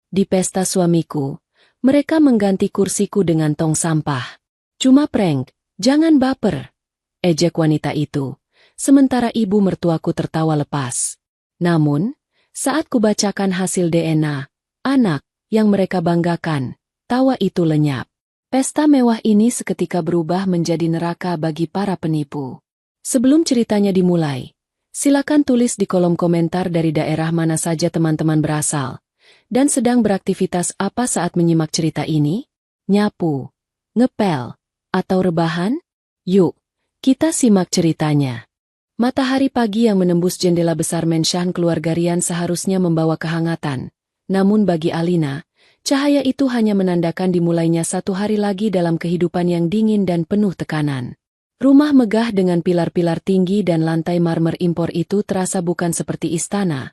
Di pesta suamiku, mereka mengganti kursiku dengan tong sampah. Cuma prank, jangan baper, ejek wanita itu, sementara ibu mertuaku tertawa lepas. Namun, saat kubacakan hasil DNA, anak, yang mereka banggakan, tawa itu lenyap. Pesta mewah ini seketika berubah menjadi neraka bagi para penipu. Sebelum ceritanya dimulai, silakan tulis di kolom komentar dari daerah mana saja teman-teman berasal, dan sedang beraktivitas apa saat menyimak cerita ini? Nyapu, ngepel, atau rebahan? Yuk, kita simak ceritanya. Matahari pagi yang menembus jendela besar menshan keluarga Rian seharusnya membawa kehangatan. Namun bagi Alina, cahaya itu hanya menandakan dimulainya satu hari lagi dalam kehidupan yang dingin dan penuh tekanan. Rumah megah dengan pilar-pilar tinggi dan lantai marmer impor itu terasa bukan seperti istana,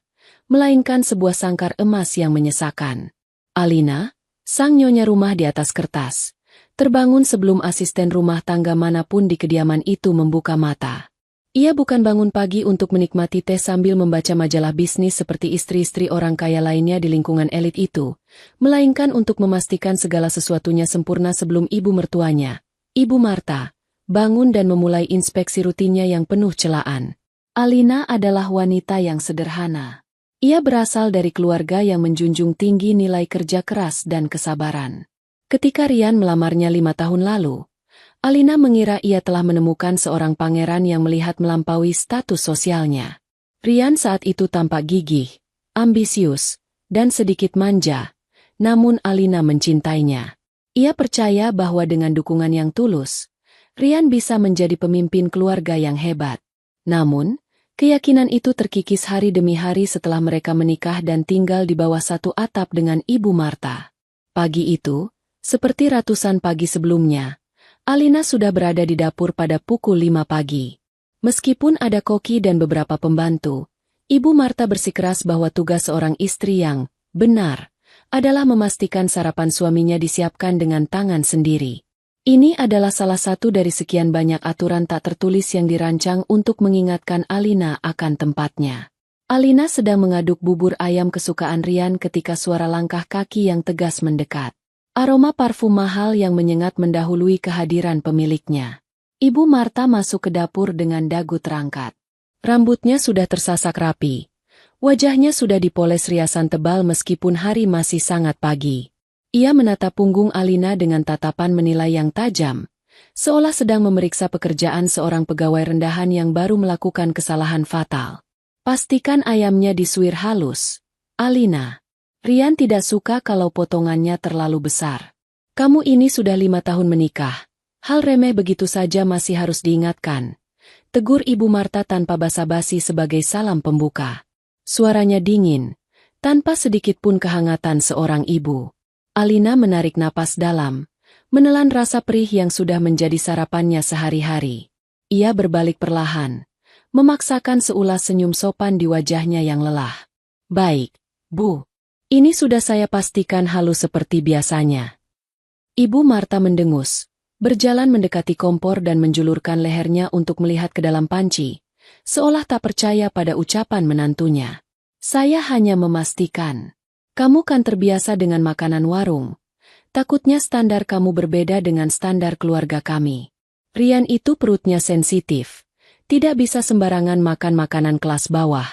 melainkan sebuah sangkar emas yang menyesakan. Alina, sang nyonya rumah di atas kertas, terbangun sebelum asisten rumah tangga manapun di kediaman itu membuka mata. Ia bukan bangun pagi untuk menikmati teh sambil membaca majalah bisnis seperti istri-istri orang kaya lainnya di lingkungan elit itu, melainkan untuk memastikan segala sesuatunya sempurna sebelum ibu mertuanya, Ibu Marta, bangun dan memulai inspeksi rutinnya yang penuh celaan. Alina adalah wanita yang sederhana. Ia berasal dari keluarga yang menjunjung tinggi nilai kerja keras dan kesabaran. Ketika Rian melamarnya 5 tahun lalu, Alina mengira ia telah menemukan seorang pangeran yang melihat melampaui status sosialnya. Rian saat itu tampak gigih, ambisius, dan sedikit manja, namun Alina mencintainya. Ia percaya bahwa dengan dukungan yang tulus, Rian bisa menjadi pemimpin keluarga yang hebat. Namun, keyakinan itu terkikis hari demi hari setelah mereka menikah dan tinggal di bawah satu atap dengan Ibu Marta. Pagi itu, seperti ratusan pagi sebelumnya, Alina sudah berada di dapur pada pukul 5 pagi. Meskipun ada koki dan beberapa pembantu, Ibu Marta bersikeras bahwa tugas seorang istri yang benar adalah memastikan sarapan suaminya disiapkan dengan tangan sendiri. Ini adalah salah satu dari sekian banyak aturan tak tertulis yang dirancang untuk mengingatkan Alina akan tempatnya. Alina sedang mengaduk bubur ayam kesukaan Rian ketika suara langkah kaki yang tegas mendekat. Aroma parfum mahal yang menyengat mendahului kehadiran pemiliknya. Ibu Marta masuk ke dapur dengan dagu terangkat. Rambutnya sudah tersasak rapi. Wajahnya sudah dipoles riasan tebal meskipun hari masih sangat pagi. Ia menatap punggung Alina dengan tatapan menilai yang tajam, seolah sedang memeriksa pekerjaan seorang pegawai rendahan yang baru melakukan kesalahan fatal. Pastikan ayamnya disuir halus, Alina. Rian tidak suka kalau potongannya terlalu besar. Kamu ini sudah 5 tahun menikah. Hal remeh begitu saja masih harus diingatkan. Tegur Ibu Marta tanpa basa-basi sebagai salam pembuka. Suaranya dingin, tanpa sedikit pun kehangatan seorang ibu. Alina menarik napas dalam, menelan rasa perih yang sudah menjadi sarapannya sehari-hari. Ia berbalik perlahan, memaksakan seulas senyum sopan di wajahnya yang lelah. Baik, Bu. Ini sudah saya pastikan halus seperti biasanya. Ibu Marta mendengus, berjalan mendekati kompor dan menjulurkan lehernya untuk melihat ke dalam panci, seolah tak percaya pada ucapan menantunya. Saya hanya memastikan. Kamu kan terbiasa dengan makanan warung. Takutnya standar kamu berbeda dengan standar keluarga kami. Rian itu perutnya sensitif. Tidak bisa sembarangan makan makanan kelas bawah.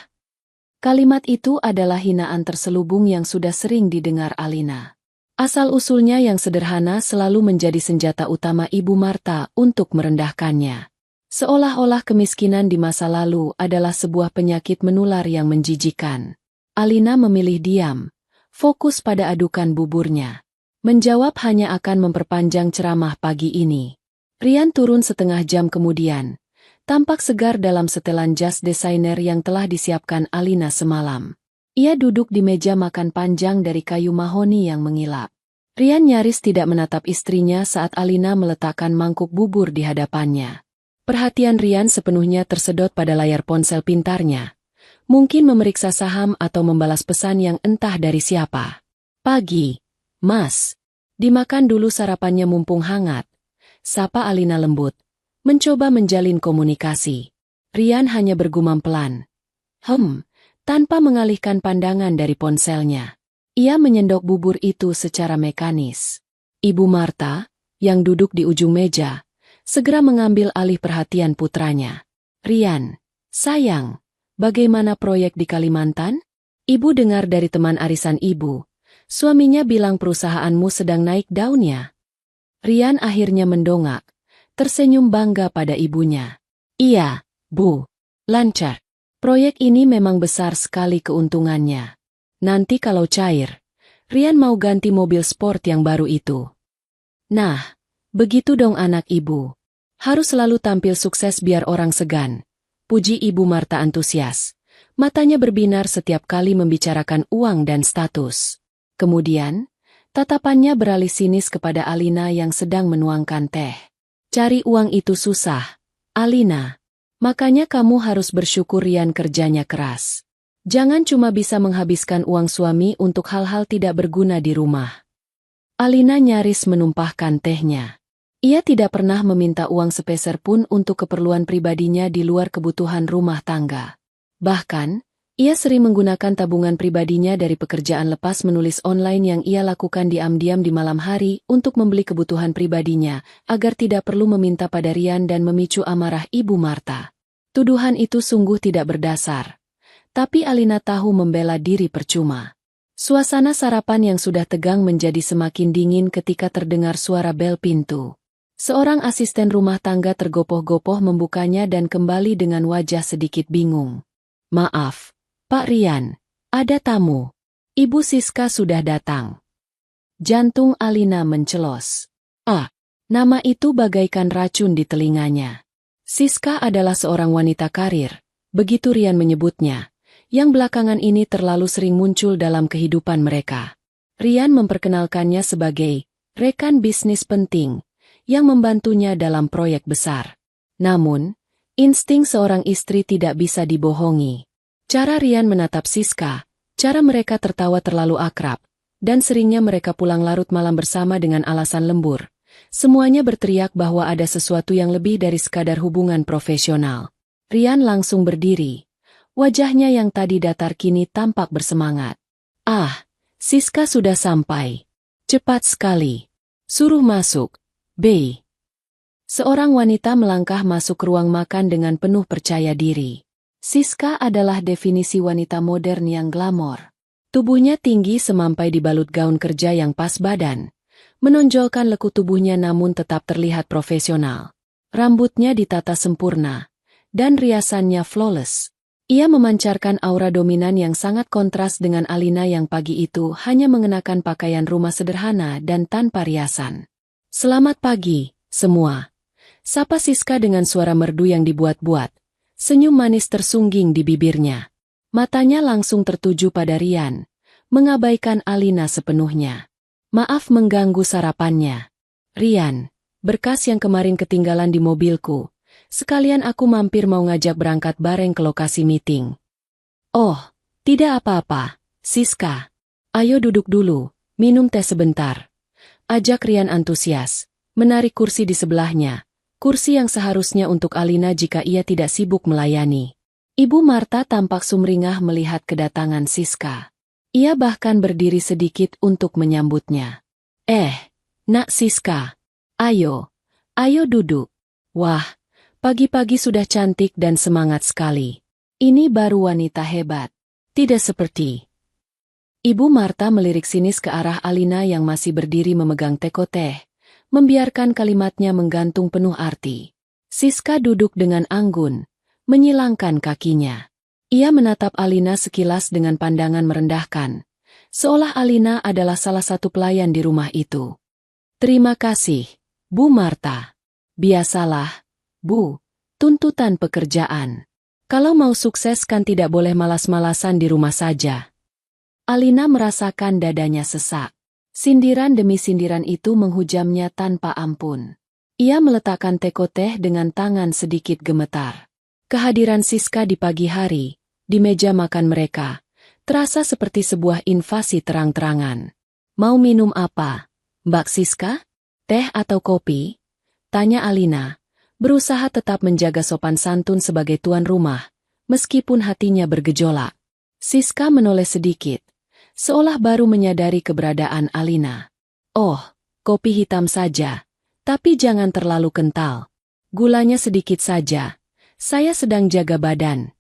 Kalimat itu adalah hinaan terselubung yang sudah sering didengar Alina. Asal-usulnya yang sederhana selalu menjadi senjata utama Ibu Marta untuk merendahkannya. Seolah-olah kemiskinan di masa lalu adalah sebuah penyakit menular yang menjijikan. Alina memilih diam, fokus pada adukan buburnya. Menjawab hanya akan memperpanjang ceramah pagi ini. Rian turun setengah jam kemudian. Tampak segar dalam setelan jas desainer yang telah disiapkan Alina semalam. Ia duduk di meja makan panjang dari kayu mahoni yang mengilap. Rian nyaris tidak menatap istrinya saat Alina meletakkan mangkuk bubur di hadapannya. Perhatian Rian sepenuhnya tersedot pada layar ponsel pintarnya. Mungkin memeriksa saham atau membalas pesan yang entah dari siapa. Pagi, Mas. Dimakan dulu sarapannya mumpung hangat. Sapa Alina lembut. Mencoba menjalin komunikasi. Rian hanya bergumam pelan. Tanpa mengalihkan pandangan dari ponselnya. Ia menyendok bubur itu secara mekanis. Ibu Marta, yang duduk di ujung meja, segera mengambil alih perhatian putranya. Rian, sayang, bagaimana proyek di Kalimantan? Ibu dengar dari teman arisan ibu. Suaminya bilang perusahaanmu sedang naik daunnya. Rian akhirnya mendongak, tersenyum bangga pada ibunya. Iya, Bu. Lancar. Proyek ini memang besar sekali keuntungannya. Nanti kalau cair, Rian mau ganti mobil sport yang baru itu. Nah, begitu dong anak ibu. Harus selalu tampil sukses biar orang segan. Puji Ibu Marta antusias. Matanya berbinar setiap kali membicarakan uang dan status. Kemudian, tatapannya beralih sinis kepada Alina yang sedang menuangkan teh. Cari uang itu susah, Alina. Makanya kamu harus bersyukur Rian kerjanya keras. Jangan cuma bisa menghabiskan uang suami untuk hal-hal tidak berguna di rumah. Alina nyaris menumpahkan tehnya. Ia tidak pernah meminta uang sepeser pun untuk keperluan pribadinya di luar kebutuhan rumah tangga. Bahkan, ia sering menggunakan tabungan pribadinya dari pekerjaan lepas menulis online yang ia lakukan diam-diam di malam hari untuk membeli kebutuhan pribadinya, agar tidak perlu meminta pada Rian dan memicu amarah Ibu Marta. Tuduhan itu sungguh tidak berdasar. Tapi Alina tahu membela diri percuma. Suasana sarapan yang sudah tegang menjadi semakin dingin ketika terdengar suara bel pintu. Seorang asisten rumah tangga tergopoh-gopoh membukanya dan kembali dengan wajah sedikit bingung. Maaf, Pak Rian, ada tamu. Ibu Siska sudah datang. Jantung Alina mencelos. Nama itu bagaikan racun di telinganya. Siska adalah seorang wanita karir, begitu Rian menyebutnya, yang belakangan ini terlalu sering muncul dalam kehidupan mereka. Rian memperkenalkannya sebagai rekan bisnis penting, yang membantunya dalam proyek besar. Namun, insting seorang istri tidak bisa dibohongi. Cara Rian menatap Siska, cara mereka tertawa terlalu akrab, dan seringnya mereka pulang larut malam bersama dengan alasan lembur. Semuanya berteriak bahwa ada sesuatu yang lebih dari sekadar hubungan profesional. Rian langsung berdiri. Wajahnya yang tadi datar kini tampak bersemangat. Siska sudah sampai. Cepat sekali. Suruh masuk. B. Seorang wanita melangkah masuk ruang makan dengan penuh percaya diri. Siska adalah definisi wanita modern yang glamor. Tubuhnya tinggi semampai dibalut gaun kerja yang pas badan, menonjolkan lekuk tubuhnya namun tetap terlihat profesional. Rambutnya ditata sempurna, dan riasannya flawless. Ia memancarkan aura dominan yang sangat kontras dengan Alina yang pagi itu hanya mengenakan pakaian rumah sederhana dan tanpa riasan. Selamat pagi, semua. Sapa Siska dengan suara merdu yang dibuat-buat. Senyum manis tersungging di bibirnya. Matanya langsung tertuju pada Rian, mengabaikan Alina sepenuhnya. Maaf mengganggu sarapannya. Rian, berkas yang kemarin ketinggalan di mobilku. Sekalian aku mampir mau ngajak berangkat bareng ke lokasi meeting. Oh, tidak apa-apa, Siska. Ayo duduk dulu, minum teh sebentar. Ajak Rian antusias, menarik kursi di sebelahnya, kursi yang seharusnya untuk Alina jika ia tidak sibuk melayani. Ibu Marta tampak sumringah melihat kedatangan Siska. Ia bahkan berdiri sedikit untuk menyambutnya. Nak Siska, ayo duduk. Wah, pagi-pagi sudah cantik dan semangat sekali. Ini baru wanita hebat. Tidak seperti... Ibu Marta melirik sinis ke arah Alina yang masih berdiri memegang teko teh, membiarkan kalimatnya menggantung penuh arti. Siska duduk dengan anggun, menyilangkan kakinya. Ia menatap Alina sekilas dengan pandangan merendahkan, seolah Alina adalah salah satu pelayan di rumah itu. Terima kasih, Bu Marta. Biasalah, Bu, tuntutan pekerjaan. Kalau mau sukses kan tidak boleh malas-malasan di rumah saja. Alina merasakan dadanya sesak. Sindiran demi sindiran itu menghujamnya tanpa ampun. Ia meletakkan teko teh dengan tangan sedikit gemetar. Kehadiran Siska di pagi hari, di meja makan mereka, terasa seperti sebuah invasi terang-terangan. Mau minum apa, Mbak Siska? Teh atau kopi? Tanya Alina, berusaha tetap menjaga sopan santun sebagai tuan rumah, meskipun hatinya bergejolak. Siska menoleh sedikit. seolah baru menyadari keberadaan Alina. "Oh, kopi hitam saja, tapi jangan terlalu kental. Gulanya sedikit saja, saya sedang jaga badan."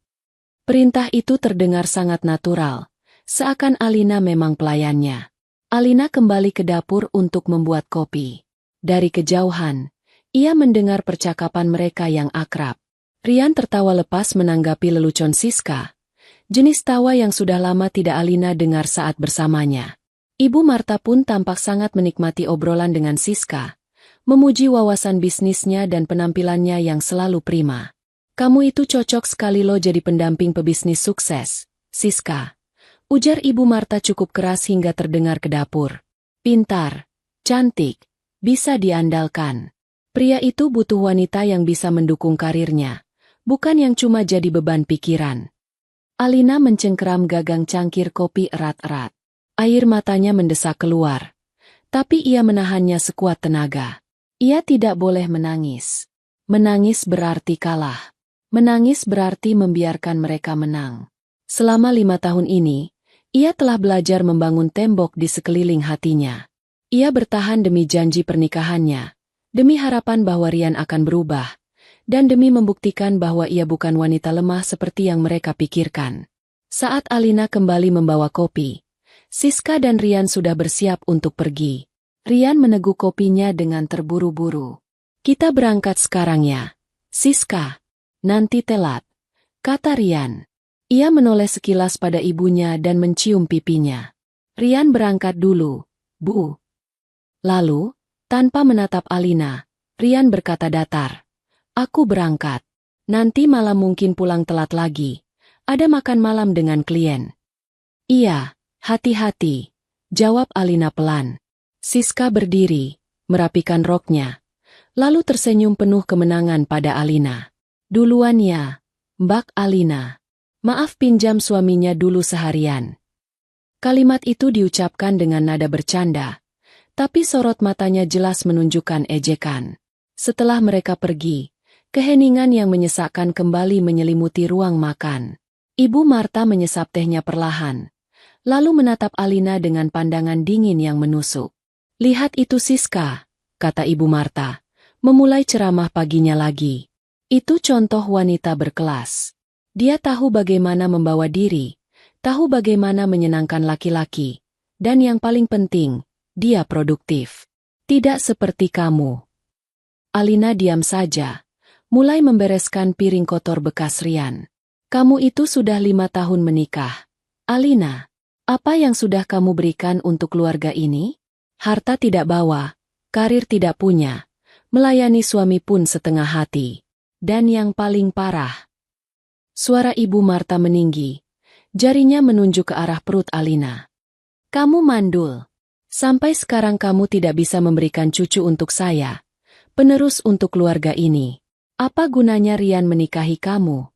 Perintah itu terdengar sangat natural, seakan Alina memang pelayannya. Alina kembali ke dapur untuk membuat kopi. Dari kejauhan, ia mendengar percakapan mereka yang akrab. Rian tertawa lepas menanggapi lelucon Siska, jenis tawa yang sudah lama tidak Alina dengar saat bersamanya. Ibu Marta pun tampak sangat menikmati obrolan dengan Siska, memuji wawasan bisnisnya dan penampilannya yang selalu prima. "Kamu itu cocok sekali lo jadi pendamping pebisnis sukses, Siska," ujar Ibu Marta cukup keras hingga terdengar ke dapur. "Pintar, cantik, bisa diandalkan. Pria itu butuh wanita yang bisa mendukung karirnya, bukan yang cuma jadi beban pikiran." Alina mencengkeram gagang cangkir kopi erat-erat. Air matanya mendesak keluar, tapi ia menahannya sekuat tenaga. Ia tidak boleh menangis. Menangis berarti kalah. Menangis berarti membiarkan mereka menang. Selama 5 tahun ini, ia telah belajar membangun tembok di sekeliling hatinya. Ia bertahan demi janji pernikahannya, demi harapan bahwa Rian akan berubah, dan demi membuktikan bahwa ia bukan wanita lemah seperti yang mereka pikirkan. Saat Alina kembali membawa kopi, Siska dan Rian sudah bersiap untuk pergi. Rian meneguk kopinya dengan terburu-buru. "Kita berangkat sekarang ya, Siska. Nanti telat," kata Rian. Ia menoleh sekilas pada ibunya dan mencium pipinya. "Rian berangkat dulu, Bu." Lalu, tanpa menatap Alina, Rian berkata datar, "Aku berangkat. Nanti malam mungkin pulang telat lagi. Ada makan malam dengan klien." "Iya, hati-hati," jawab Alina pelan. Siska berdiri, merapikan roknya, lalu tersenyum penuh kemenangan pada Alina. "Duluan ya, Mbak Alina. Maaf pinjam suaminya dulu seharian." Kalimat itu diucapkan dengan nada bercanda, tapi sorot matanya jelas menunjukkan ejekan. Setelah mereka pergi, keheningan yang menyesakkan kembali menyelimuti ruang makan. Ibu Marta menyesap tehnya perlahan, lalu menatap Alina dengan pandangan dingin yang menusuk. "Lihat itu Siska," kata Ibu Marta, memulai ceramah paginya lagi. "Itu contoh wanita berkelas. Dia tahu bagaimana membawa diri, tahu bagaimana menyenangkan laki-laki, dan yang paling penting, dia produktif. Tidak seperti kamu." Alina diam saja, mulai membereskan piring kotor bekas Rian. "Kamu itu sudah 5 tahun menikah. Alina, apa yang sudah kamu berikan untuk keluarga ini? Harta tidak bawa, karir tidak punya, melayani suami pun setengah hati. Dan yang paling parah." Suara Ibu Marta meninggi, jarinya menunjuk ke arah perut Alina. "Kamu mandul. Sampai sekarang kamu tidak bisa memberikan cucu untuk saya, penerus untuk keluarga ini. Apa gunanya Rian menikahi kamu?"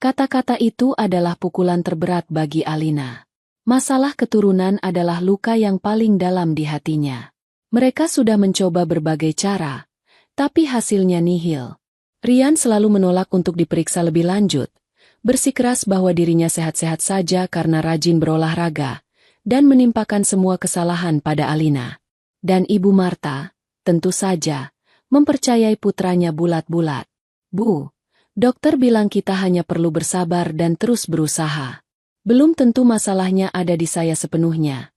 Kata-kata itu adalah pukulan terberat bagi Alina. Masalah keturunan adalah luka yang paling dalam di hatinya. Mereka sudah mencoba berbagai cara, tapi hasilnya nihil. Rian selalu menolak untuk diperiksa lebih lanjut, bersikeras bahwa dirinya sehat-sehat saja karena rajin berolahraga, dan menimpakan semua kesalahan pada Alina. Dan Ibu Marta, tentu saja, mempercayai putranya bulat-bulat. "Bu, dokter bilang kita hanya perlu bersabar dan terus berusaha. Belum tentu masalahnya ada di saya sepenuhnya."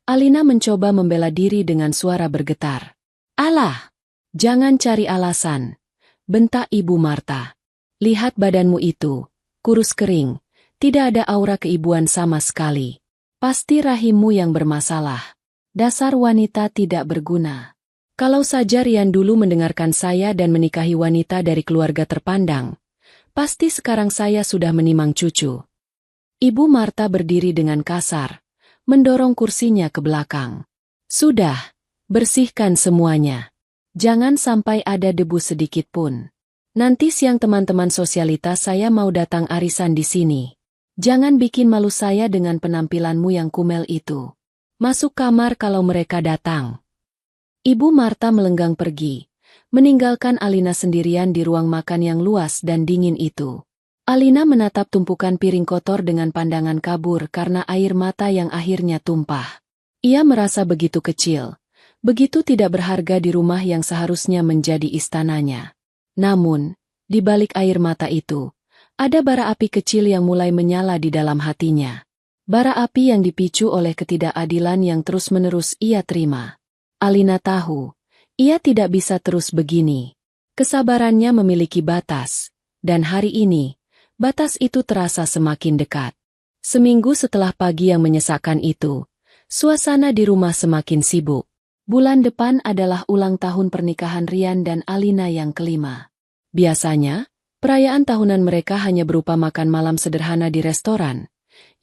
Alina mencoba membela diri dengan suara bergetar. "Alah, jangan cari alasan," bentak Ibu Marta. "Lihat badanmu itu, kurus kering, tidak ada aura keibuan sama sekali. Pasti rahimmu yang bermasalah. Dasar wanita tidak berguna. Kalau saja Rian dulu mendengarkan saya dan menikahi wanita dari keluarga terpandang, pasti sekarang saya sudah menimang cucu." Ibu Marta berdiri dengan kasar, mendorong kursinya ke belakang. "Sudah, bersihkan semuanya. Jangan sampai ada debu sedikit pun. Nanti siang teman-teman sosialitas saya mau datang arisan di sini. Jangan bikin malu saya dengan penampilanmu yang kumel itu. Masuk kamar kalau mereka datang." Ibu Marta melenggang pergi, meninggalkan Alina sendirian di ruang makan yang luas dan dingin itu. Alina menatap tumpukan piring kotor dengan pandangan kabur karena air mata yang akhirnya tumpah. Ia merasa begitu kecil, begitu tidak berharga di rumah yang seharusnya menjadi istananya. Namun, di balik air mata itu, ada bara api kecil yang mulai menyala di dalam hatinya. Bara api yang dipicu oleh ketidakadilan yang terus-menerus ia terima. Alina tahu, ia tidak bisa terus begini. Kesabarannya memiliki batas, dan hari ini, batas itu terasa semakin dekat. Seminggu setelah pagi yang menyesakkan itu, suasana di rumah semakin sibuk. Bulan depan adalah ulang tahun pernikahan Rian dan Alina yang kelima. Biasanya, perayaan tahunan mereka hanya berupa makan malam sederhana di restoran.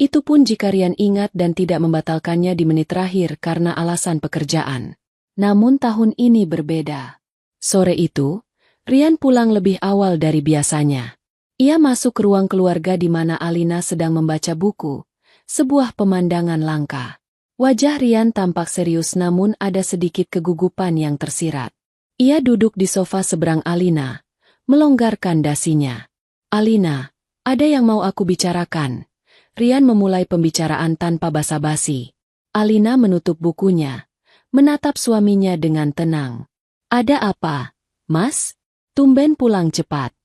Itu pun jika Rian ingat dan tidak membatalkannya di menit terakhir karena alasan pekerjaan. Namun tahun ini berbeda. Sore itu, Rian pulang lebih awal dari biasanya. Ia masuk ke ruang keluarga di mana Alina sedang membaca buku, sebuah pemandangan langka. Wajah Rian tampak serius namun ada sedikit kegugupan yang tersirat. Ia duduk di sofa seberang Alina, melonggarkan dasinya. "Alina, ada yang mau aku bicarakan." Rian memulai pembicaraan tanpa basa-basi. Alina menutup bukunya, menatap suaminya dengan tenang. "Ada apa, Mas? Tumben pulang cepat."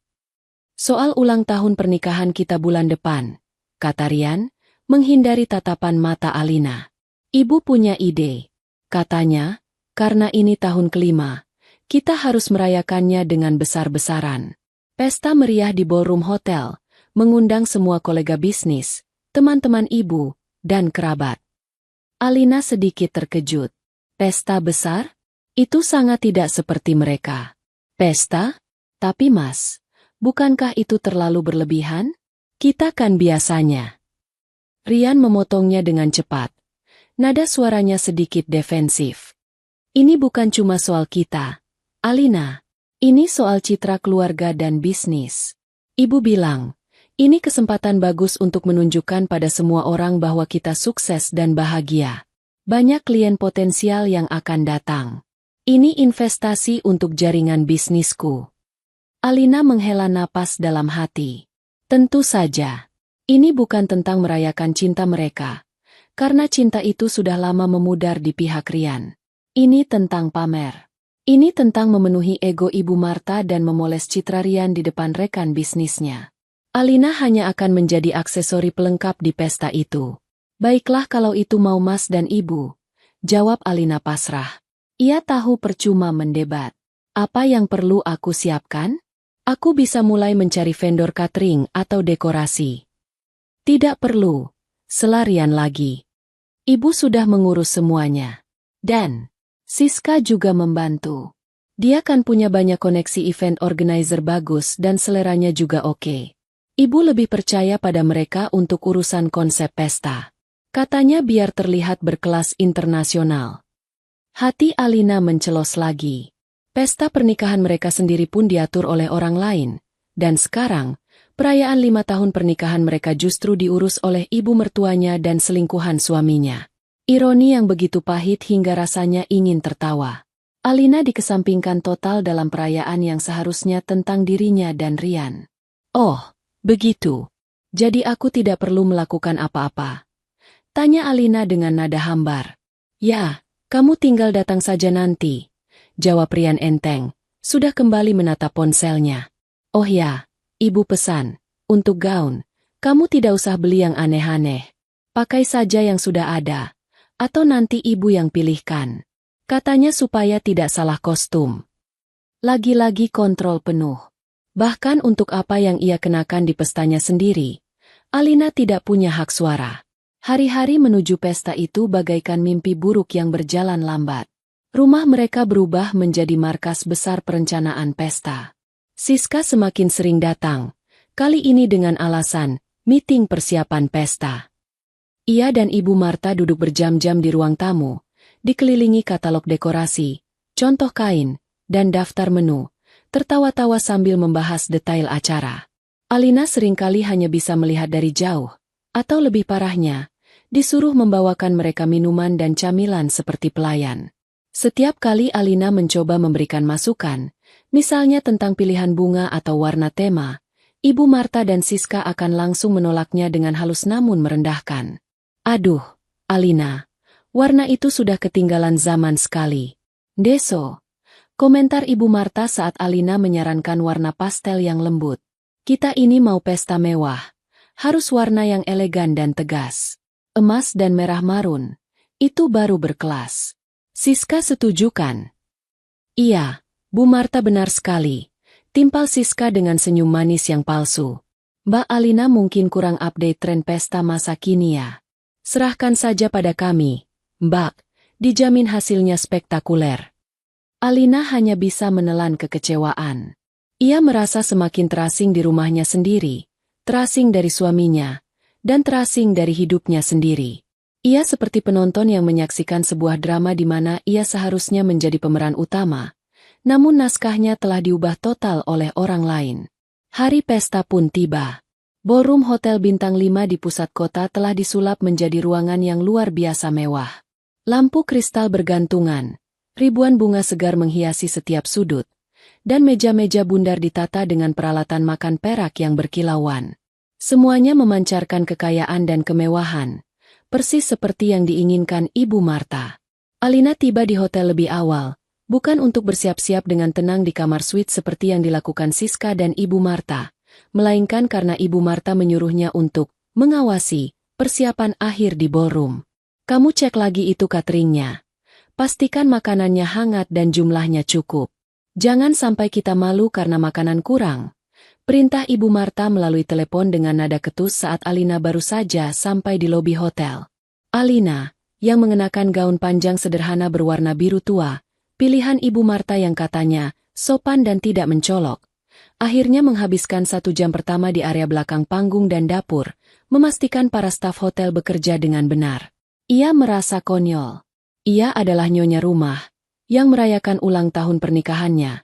"Soal ulang tahun pernikahan kita bulan depan," kata Rian, menghindari tatapan mata Alina. "Ibu punya ide," katanya, "karena ini tahun kelima, kita harus merayakannya dengan besar-besaran. Pesta meriah di ballroom hotel, mengundang semua kolega bisnis, teman-teman ibu, dan kerabat." Alina sedikit terkejut. "Pesta besar? Itu sangat tidak seperti mereka." "Pesta? Tapi Mas, bukankah itu terlalu berlebihan? Kita kan biasanya." Rian memotongnya dengan cepat. Nada suaranya sedikit defensif. "Ini bukan cuma soal kita, Alina. Ini soal citra keluarga dan bisnis. Ibu bilang, ini kesempatan bagus untuk menunjukkan pada semua orang bahwa kita sukses dan bahagia. Banyak klien potensial yang akan datang. Ini investasi untuk jaringan bisnisku." Alina menghela napas dalam hati. Tentu saja, ini bukan tentang merayakan cinta mereka, karena cinta itu sudah lama memudar di pihak Rian. Ini tentang pamer. Ini tentang memenuhi ego Ibu Marta dan memoles citra Rian di depan rekan bisnisnya. Alina hanya akan menjadi aksesori pelengkap di pesta itu. "Baiklah kalau itu mau Mas dan Ibu," jawab Alina pasrah. Ia tahu percuma mendebat. "Apa yang perlu aku siapkan? Aku bisa mulai mencari vendor catering atau dekorasi." "Tidak perlu," sela Rian lagi. "Ibu sudah mengurus semuanya. Dan Siska juga membantu. Dia kan punya banyak koneksi event organizer bagus dan seleranya juga oke. Ibu lebih percaya pada mereka untuk urusan konsep pesta," katanya biar terlihat berkelas internasional. Hati Alina mencelos lagi. Pesta pernikahan mereka sendiri pun diatur oleh orang lain, dan sekarang, perayaan 5 tahun pernikahan mereka justru diurus oleh ibu mertuanya dan selingkuhan suaminya. Ironi yang begitu pahit hingga rasanya ingin tertawa. Alina dikesampingkan total dalam perayaan yang seharusnya tentang dirinya dan Rian. "Oh, begitu. Jadi aku tidak perlu melakukan apa-apa?" tanya Alina dengan nada hambar. "Ya, kamu tinggal datang saja nanti," jawab Rian enteng, sudah kembali menatap ponselnya. "Oh ya, Ibu pesan, untuk gaun, kamu tidak usah beli yang aneh-aneh. Pakai saja yang sudah ada, atau nanti Ibu yang pilihkan," katanya supaya tidak salah kostum. Lagi-lagi kontrol penuh. Bahkan untuk apa yang ia kenakan di pestanya sendiri, Alina tidak punya hak suara. Hari-hari menuju pesta itu bagaikan mimpi buruk yang berjalan lambat. Rumah mereka berubah menjadi markas besar perencanaan pesta. Siska semakin sering datang, kali ini dengan alasan meeting persiapan pesta. Ia dan Ibu Marta duduk berjam-jam di ruang tamu, dikelilingi katalog dekorasi, contoh kain, dan daftar menu, tertawa-tawa sambil membahas detail acara. Alina seringkali hanya bisa melihat dari jauh, atau lebih parahnya, disuruh membawakan mereka minuman dan camilan seperti pelayan. Setiap kali Alina mencoba memberikan masukan, misalnya tentang pilihan bunga atau warna tema, Ibu Marta dan Siska akan langsung menolaknya dengan halus namun merendahkan. Aduh, Alina, warna itu sudah ketinggalan zaman sekali. Deso, komentar Ibu Marta saat Alina menyarankan warna pastel yang lembut. Kita ini mau pesta mewah, harus warna yang elegan dan tegas. Emas dan merah marun, itu baru berkelas. Siska setuju kan? Iya, Bu Marta benar sekali. Timpal Siska dengan senyum manis yang palsu. Mbak Alina mungkin kurang update tren pesta masa kini ya. Serahkan saja pada kami, Mbak, dijamin hasilnya spektakuler. Alina hanya bisa menelan kekecewaan. Ia merasa semakin terasing di rumahnya sendiri, terasing dari suaminya, dan terasing dari hidupnya sendiri. Ia seperti penonton yang menyaksikan sebuah drama di mana ia seharusnya menjadi pemeran utama. Namun naskahnya telah diubah total oleh orang lain. Hari pesta pun tiba. Ballroom Hotel Bintang 5 di pusat kota telah disulap menjadi ruangan yang luar biasa mewah. Lampu kristal bergantungan, ribuan bunga segar menghiasi setiap sudut, dan meja-meja bundar ditata dengan peralatan makan perak yang berkilauan. Semuanya memancarkan kekayaan dan kemewahan, persis seperti yang diinginkan Ibu Marta. Alina tiba di hotel lebih awal. Bukan untuk bersiap-siap dengan tenang di kamar suite seperti yang dilakukan Siska dan Ibu Marta, melainkan karena Ibu Marta menyuruhnya untuk mengawasi persiapan akhir di ballroom. Kamu cek lagi itu cateringnya. Pastikan makanannya hangat dan jumlahnya cukup. Jangan sampai kita malu karena makanan kurang. Perintah Ibu Marta melalui telepon dengan nada ketus saat Alina baru saja sampai di lobi hotel. Alina, yang mengenakan gaun panjang sederhana berwarna biru tua, pilihan Ibu Marta yang katanya sopan dan tidak mencolok, akhirnya menghabiskan 1 jam pertama di area belakang panggung dan dapur, memastikan para staf hotel bekerja dengan benar. Ia merasa konyol. Ia adalah nyonya rumah, yang merayakan ulang tahun pernikahannya,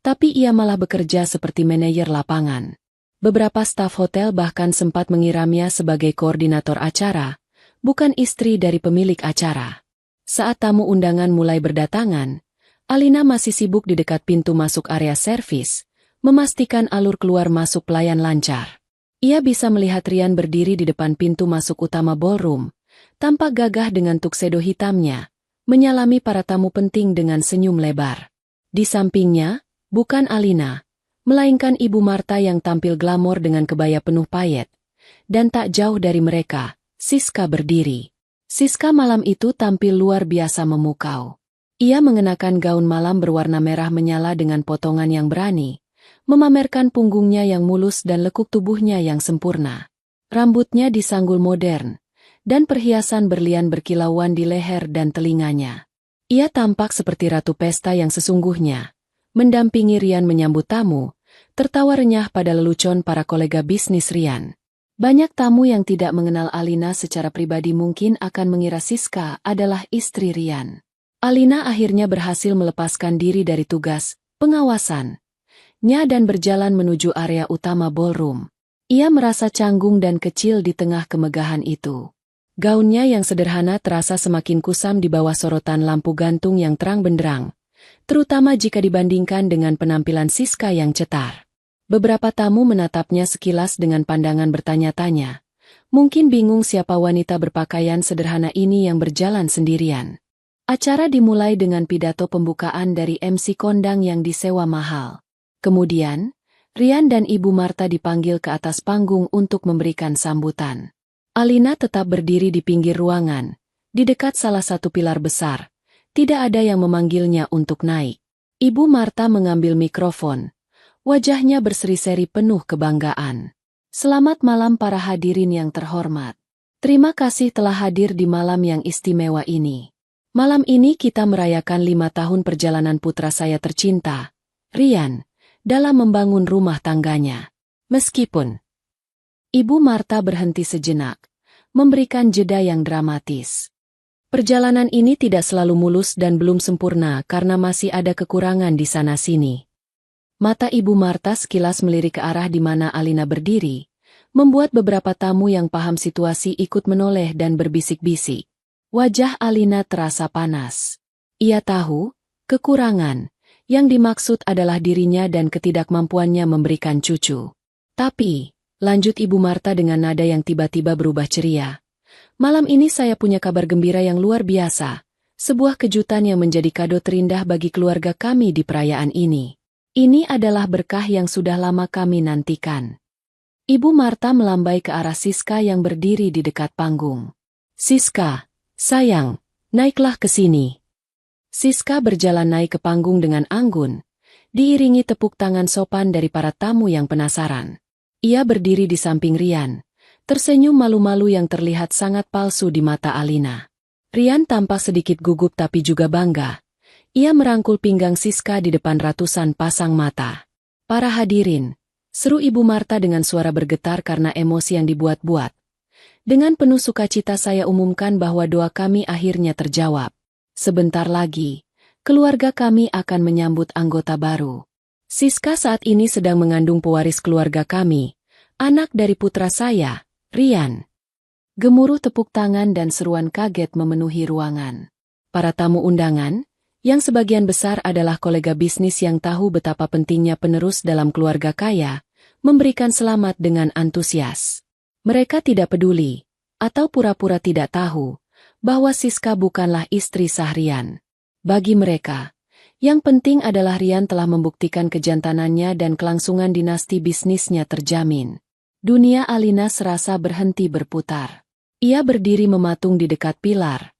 tapi ia malah bekerja seperti manajer lapangan. Beberapa staf hotel bahkan sempat mengiramnya sebagai koordinator acara, bukan istri dari pemilik acara. Saat tamu undangan mulai berdatangan, Alina masih sibuk di dekat pintu masuk area servis, memastikan alur keluar masuk pelayan lancar. Ia bisa melihat Rian berdiri di depan pintu masuk utama ballroom, tampak gagah dengan tuxedo hitamnya, menyalami para tamu penting dengan senyum lebar. Di sampingnya, bukan Alina, melainkan Ibu Marta yang tampil glamor dengan kebaya penuh payet, dan tak jauh dari mereka, Siska berdiri. Siska malam itu tampil luar biasa memukau. Ia mengenakan gaun malam berwarna merah menyala dengan potongan yang berani, memamerkan punggungnya yang mulus dan lekuk tubuhnya yang sempurna. Rambutnya disanggul modern, dan perhiasan berlian berkilauan di leher dan telinganya. Ia tampak seperti ratu pesta yang sesungguhnya, mendampingi Rian menyambut tamu, tertawa renyah pada lelucon para kolega bisnis Rian. Banyak tamu yang tidak mengenal Alina secara pribadi mungkin akan mengira Siska adalah istri Rian. Alina akhirnya berhasil melepaskan diri dari tugas pengawasannya dan berjalan menuju area utama ballroom. Ia merasa canggung dan kecil di tengah kemegahan itu. Gaunnya yang sederhana terasa semakin kusam di bawah sorotan lampu gantung yang terang benderang, terutama jika dibandingkan dengan penampilan Siska yang cetar. Beberapa tamu menatapnya sekilas dengan pandangan bertanya-tanya. Mungkin bingung siapa wanita berpakaian sederhana ini yang berjalan sendirian. Acara dimulai dengan pidato pembukaan dari MC kondang yang disewa mahal. Kemudian, Rian dan Ibu Marta dipanggil ke atas panggung untuk memberikan sambutan. Alina tetap berdiri di pinggir ruangan, di dekat salah satu pilar besar. Tidak ada yang memanggilnya untuk naik. Ibu Marta mengambil mikrofon. Wajahnya berseri-seri penuh kebanggaan. Selamat malam para hadirin yang terhormat. Terima kasih telah hadir di malam yang istimewa ini. Malam ini kita merayakan 5 tahun perjalanan putra saya tercinta, Rian, dalam membangun rumah tangganya. Meskipun Ibu Marta berhenti sejenak, memberikan jeda yang dramatis. Perjalanan ini tidak selalu mulus dan belum sempurna karena masih ada kekurangan di sana-sini. Mata Ibu Marta sekilas melirik ke arah di mana Alina berdiri, membuat beberapa tamu yang paham situasi ikut menoleh dan berbisik-bisik. Wajah Alina terasa panas. Ia tahu, kekurangan yang dimaksud adalah dirinya dan ketidakmampuannya memberikan cucu. Tapi, lanjut Ibu Marta dengan nada yang tiba-tiba berubah ceria. Malam ini saya punya kabar gembira yang luar biasa. Sebuah kejutan yang menjadi kado terindah bagi keluarga kami di perayaan ini. Ini adalah berkah yang sudah lama kami nantikan. Ibu Marta melambai ke arah Siska yang berdiri di dekat panggung. Siska, sayang, naiklah ke sini. Siska berjalan naik ke panggung dengan anggun, diiringi tepuk tangan sopan dari para tamu yang penasaran. Ia berdiri di samping Rian, tersenyum malu-malu yang terlihat sangat palsu di mata Alina. Rian tampak sedikit gugup tapi juga bangga. Ia merangkul pinggang Siska di depan ratusan pasang mata. Para hadirin, seru Ibu Marta dengan suara bergetar karena emosi yang dibuat-buat. Dengan penuh sukacita saya umumkan bahwa doa kami akhirnya terjawab. Sebentar lagi, keluarga kami akan menyambut anggota baru. Siska saat ini sedang mengandung pewaris keluarga kami, anak dari putra saya, Rian. Gemuruh tepuk tangan dan seruan kaget memenuhi ruangan. Para tamu undangan, yang sebagian besar adalah kolega bisnis yang tahu betapa pentingnya penerus dalam keluarga kaya, memberikan selamat dengan antusias. Mereka tidak peduli, atau pura-pura tidak tahu, bahwa Siska bukanlah istri sah Rian. Bagi mereka, yang penting adalah Rian telah membuktikan kejantanannya dan kelangsungan dinasti bisnisnya terjamin. Dunia Alina serasa berhenti berputar. Ia berdiri mematung di dekat pilar.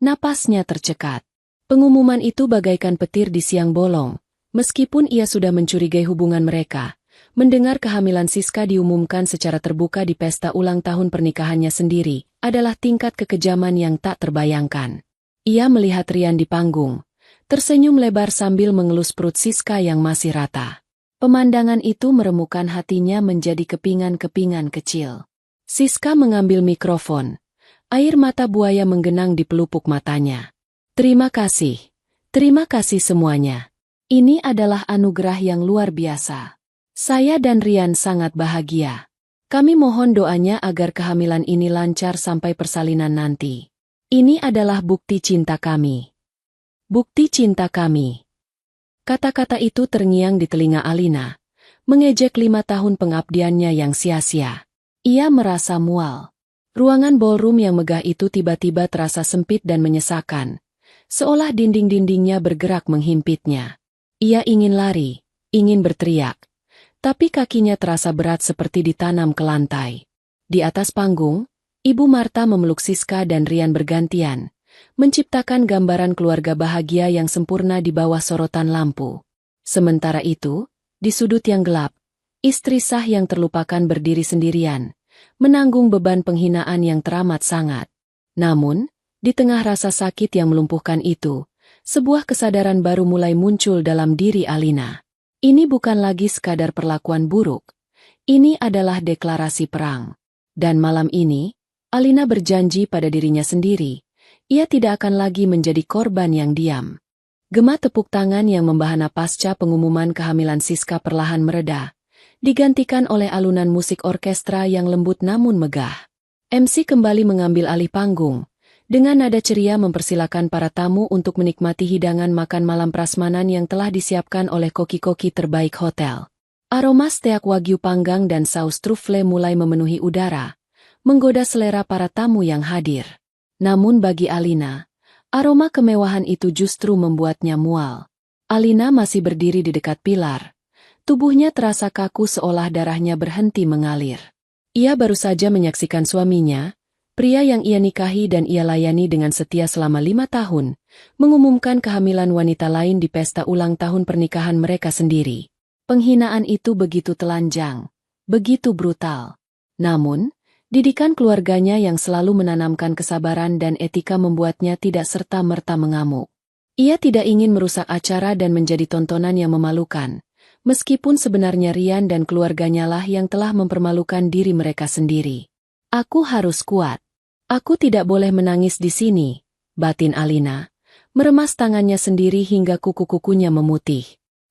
Napasnya tercekat. Pengumuman itu bagaikan petir di siang bolong. Meskipun ia sudah mencurigai hubungan mereka, mendengar kehamilan Siska diumumkan secara terbuka di pesta ulang tahun pernikahannya sendiri, adalah tingkat kekejaman yang tak terbayangkan. Ia melihat Rian di panggung, tersenyum lebar sambil mengelus perut Siska yang masih rata. Pemandangan itu meremukan hatinya menjadi kepingan-kepingan kecil. Siska mengambil mikrofon. Air mata buaya menggenang di pelupuk matanya. Terima kasih semuanya. Ini adalah anugerah yang luar biasa. Saya dan Rian sangat bahagia. Kami mohon doanya agar kehamilan ini lancar sampai persalinan nanti. Ini adalah bukti cinta kami. Bukti cinta kami. Kata-kata itu terngiang di telinga Alina, mengejek 5 tahun pengabdiannya yang sia-sia. Ia merasa mual. Ruangan ballroom yang megah itu tiba-tiba terasa sempit dan menyesakan, seolah dinding-dindingnya bergerak menghimpitnya. Ia ingin lari, ingin berteriak, tapi kakinya terasa berat seperti ditanam ke lantai. Di atas panggung, Ibu Marta memeluk Siska dan Rian bergantian, menciptakan gambaran keluarga bahagia yang sempurna di bawah sorotan lampu. Sementara itu, di sudut yang gelap, istri sah yang terlupakan berdiri sendirian, menanggung beban penghinaan yang teramat sangat. Namun, di tengah rasa sakit yang melumpuhkan itu, sebuah kesadaran baru mulai muncul dalam diri Alina. Ini bukan lagi sekadar perlakuan buruk. Ini adalah deklarasi perang. Dan malam ini, Alina berjanji pada dirinya sendiri, ia tidak akan lagi menjadi korban yang diam. Gema tepuk tangan yang membahana pasca pengumuman kehamilan Siska perlahan mereda, digantikan oleh alunan musik orkestra yang lembut namun megah. MC kembali mengambil alih panggung, dengan nada ceria mempersilakan para tamu untuk menikmati hidangan makan malam prasmanan yang telah disiapkan oleh koki-koki terbaik hotel. Aroma steak wagyu panggang dan saus truffle mulai memenuhi udara, menggoda selera para tamu yang hadir. Namun bagi Alina, aroma kemewahan itu justru membuatnya mual. Alina masih berdiri di dekat pilar. Tubuhnya terasa kaku seolah darahnya berhenti mengalir. Ia baru saja menyaksikan suaminya, pria yang ia nikahi dan ia layani dengan setia selama 5 tahun, mengumumkan kehamilan wanita lain di pesta ulang tahun pernikahan mereka sendiri. Penghinaan itu begitu telanjang, begitu brutal. Namun, didikan keluarganya yang selalu menanamkan kesabaran dan etika membuatnya tidak serta-merta mengamuk. Ia tidak ingin merusak acara dan menjadi tontonan yang memalukan, meskipun sebenarnya Rian dan keluarganya lah yang telah mempermalukan diri mereka sendiri. Aku harus kuat. Aku tidak boleh menangis di sini, batin Alina, meremas tangannya sendiri hingga kuku-kukunya memutih.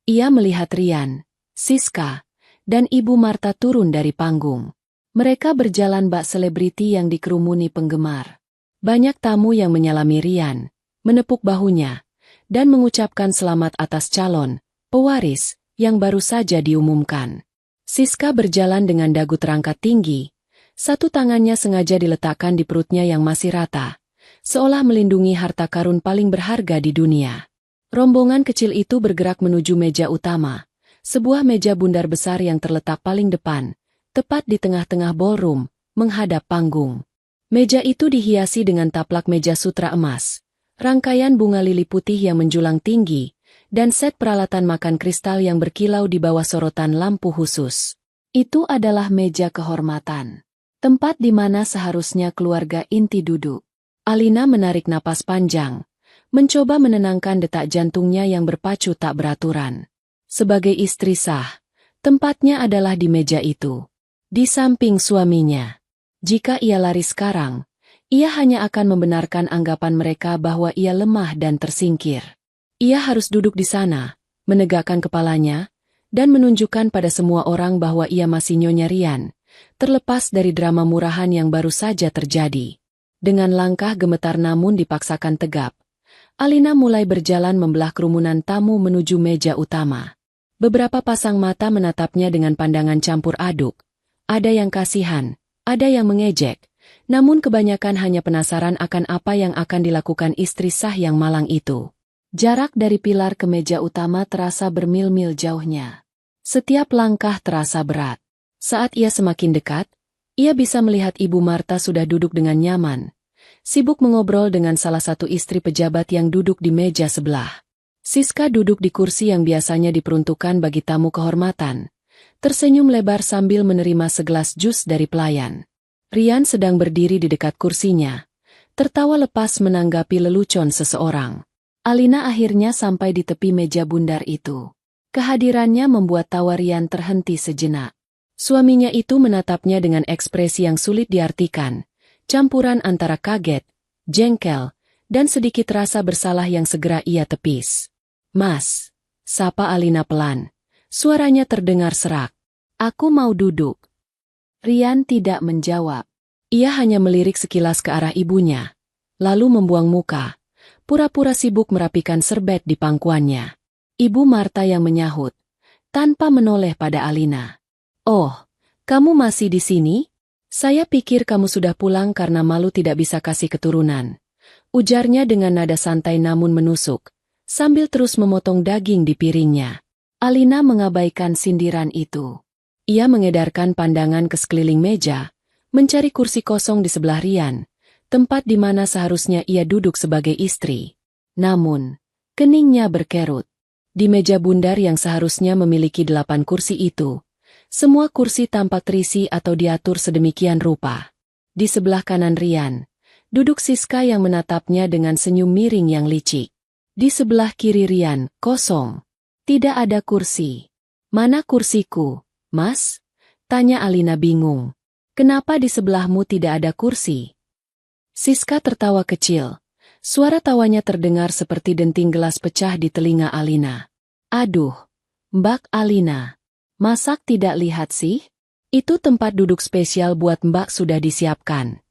Ia melihat Rian, Siska, dan Ibu Marta turun dari panggung. Mereka berjalan bak selebriti yang dikerumuni penggemar. Banyak tamu yang menyalami Rian, menepuk bahunya, dan mengucapkan selamat atas calon pewaris yang baru saja diumumkan. Siska berjalan dengan dagu terangkat tinggi. Satu tangannya sengaja diletakkan di perutnya yang masih rata, seolah melindungi harta karun paling berharga di dunia. Rombongan kecil itu bergerak menuju meja utama, sebuah meja bundar besar yang terletak paling depan, tepat di tengah-tengah ballroom, menghadap panggung. Meja itu dihiasi dengan taplak meja sutra emas, rangkaian bunga lili putih yang menjulang tinggi, dan set peralatan makan kristal yang berkilau di bawah sorotan lampu khusus. Itu adalah meja kehormatan, tempat di mana seharusnya keluarga inti duduk. Alina menarik napas panjang, mencoba menenangkan detak jantungnya yang berpacu tak beraturan. Sebagai istri sah, tempatnya adalah di meja itu, di samping suaminya. Jika ia lari sekarang, ia hanya akan membenarkan anggapan mereka bahwa ia lemah dan tersingkir. Ia harus duduk di sana, menegakkan kepalanya, dan menunjukkan pada semua orang bahwa ia masih Nyonya Rian, terlepas dari drama murahan yang baru saja terjadi. Dengan langkah gemetar namun dipaksakan tegap, Alina mulai berjalan membelah kerumunan tamu menuju meja utama. Beberapa pasang mata menatapnya dengan pandangan campur aduk. Ada yang kasihan, ada yang mengejek, namun kebanyakan hanya penasaran akan apa yang akan dilakukan istri sah yang malang itu. Jarak dari pilar ke meja utama terasa bermil-mil jauhnya. Setiap langkah terasa berat. Saat ia semakin dekat, ia bisa melihat Ibu Marta sudah duduk dengan nyaman, sibuk mengobrol dengan salah satu istri pejabat yang duduk di meja sebelah. Siska duduk di kursi yang biasanya diperuntukkan bagi tamu kehormatan, tersenyum lebar sambil menerima segelas jus dari pelayan. Rian sedang berdiri di dekat kursinya, tertawa lepas menanggapi lelucon seseorang. Alina akhirnya sampai di tepi meja bundar itu. Kehadirannya membuat tawa Rian terhenti sejenak. Suaminya itu menatapnya dengan ekspresi yang sulit diartikan, campuran antara kaget, jengkel, dan sedikit rasa bersalah yang segera ia tepis. "Mas," sapa Alina pelan. Suaranya terdengar serak. "Aku mau duduk." Rian tidak menjawab. Ia hanya melirik sekilas ke arah ibunya, lalu membuang muka, pura-pura sibuk merapikan serbet di pangkuannya. Ibu Marta yang menyahut, tanpa menoleh pada Alina. "Oh, kamu masih di sini? Saya pikir kamu sudah pulang karena malu tidak bisa kasih keturunan," ujarnya dengan nada santai namun menusuk, sambil terus memotong daging di piringnya. Alina mengabaikan sindiran itu. Ia mengedarkan pandangan ke sekeliling meja, mencari kursi kosong di sebelah Rian, tempat di mana seharusnya ia duduk sebagai istri. Namun, keningnya berkerut. Di meja bundar yang seharusnya memiliki 8 kursi itu, semua kursi tampak terisi atau diatur sedemikian rupa. Di sebelah kanan Rian, duduk Siska yang menatapnya dengan senyum miring yang licik. Di sebelah kiri Rian, kosong. Tidak ada kursi. "Mana kursiku, Mas?" tanya Alina bingung. "Kenapa di sebelahmu tidak ada kursi?" Siska tertawa kecil. Suara tawanya terdengar seperti denting gelas pecah di telinga Alina. "Aduh, Mbak Alina, masak tidak lihat sih? Itu tempat duduk spesial buat Mbak sudah disiapkan."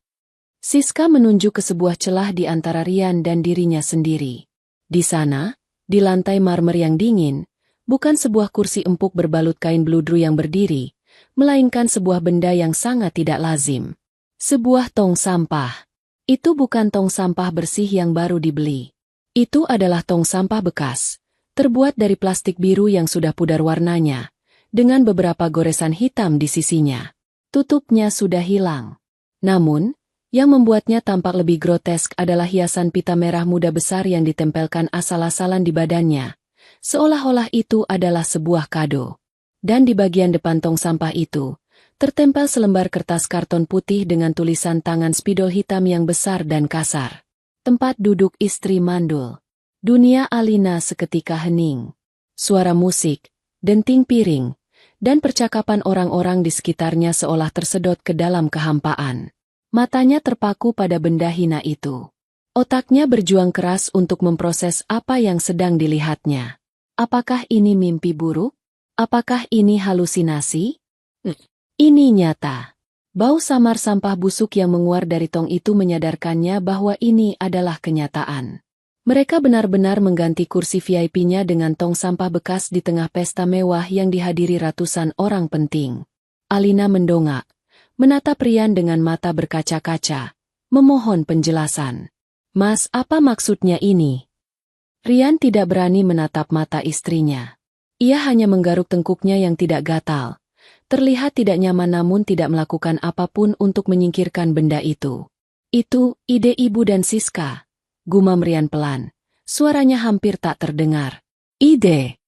Siska menunjuk ke sebuah celah di antara Rian dan dirinya sendiri. Di sana, di lantai marmer yang dingin, bukan sebuah kursi empuk berbalut kain bludru yang berdiri, melainkan sebuah benda yang sangat tidak lazim. Sebuah tong sampah. Itu bukan tong sampah bersih yang baru dibeli. Itu adalah tong sampah bekas, terbuat dari plastik biru yang sudah pudar warnanya, dengan beberapa goresan hitam di sisinya. Tutupnya sudah hilang. Namun, yang membuatnya tampak lebih grotesk adalah hiasan pita merah muda besar yang ditempelkan asal-asalan di badannya, seolah-olah itu adalah sebuah kado. Dan di bagian depan tong sampah itu, tertempel selembar kertas karton putih dengan tulisan tangan spidol hitam yang besar dan kasar. "Tempat duduk istri mandul." Dunia Alina seketika hening. Suara musik, denting piring, dan percakapan orang-orang di sekitarnya seolah tersedot ke dalam kehampaan. Matanya terpaku pada benda hina itu. Otaknya berjuang keras untuk memproses apa yang sedang dilihatnya. Apakah ini mimpi buruk? Apakah ini halusinasi? Ini nyata. Bau samar sampah busuk yang menguar dari tong itu menyadarkannya bahwa ini adalah kenyataan. Mereka benar-benar mengganti kursi VIP-nya dengan tong sampah bekas di tengah pesta mewah yang dihadiri ratusan orang penting. Alina mendongak, menatap Rian dengan mata berkaca-kaca, memohon penjelasan. Mas, apa maksudnya ini? Rian tidak berani menatap mata istrinya. Ia hanya menggaruk tengkuknya yang tidak gatal. Terlihat tidak nyaman namun tidak melakukan apapun untuk menyingkirkan benda itu. Itu, ide ibu dan Siska. Gumam Rian pelan. Suaranya hampir tak terdengar. Ide.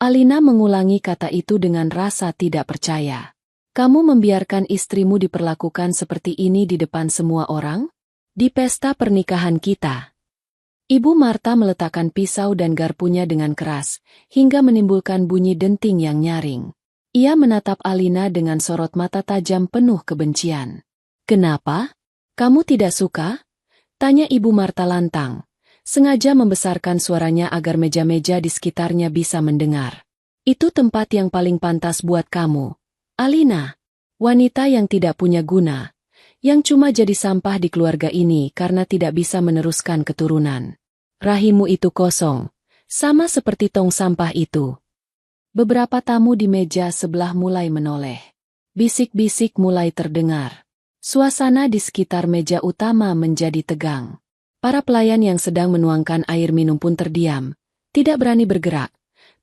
Alina mengulangi kata itu dengan rasa tidak percaya. Kamu membiarkan istrimu diperlakukan seperti ini di depan semua orang? Di pesta pernikahan kita. Ibu Marta meletakkan pisau dan garpunya dengan keras, hingga menimbulkan bunyi denting yang nyaring. Ia menatap Alina dengan sorot mata tajam penuh kebencian. Kenapa? Kamu tidak suka? Tanya Ibu Marta lantang, sengaja membesarkan suaranya agar meja-meja di sekitarnya bisa mendengar. Itu tempat yang paling pantas buat kamu, Alina. Wanita yang tidak punya guna, yang cuma jadi sampah di keluarga ini karena tidak bisa meneruskan keturunan. Rahimmu itu kosong, sama seperti tong sampah itu. Beberapa tamu di meja sebelah mulai menoleh. Bisik-bisik mulai terdengar. Suasana di sekitar meja utama menjadi tegang. Para pelayan yang sedang menuangkan air minum pun terdiam, tidak berani bergerak,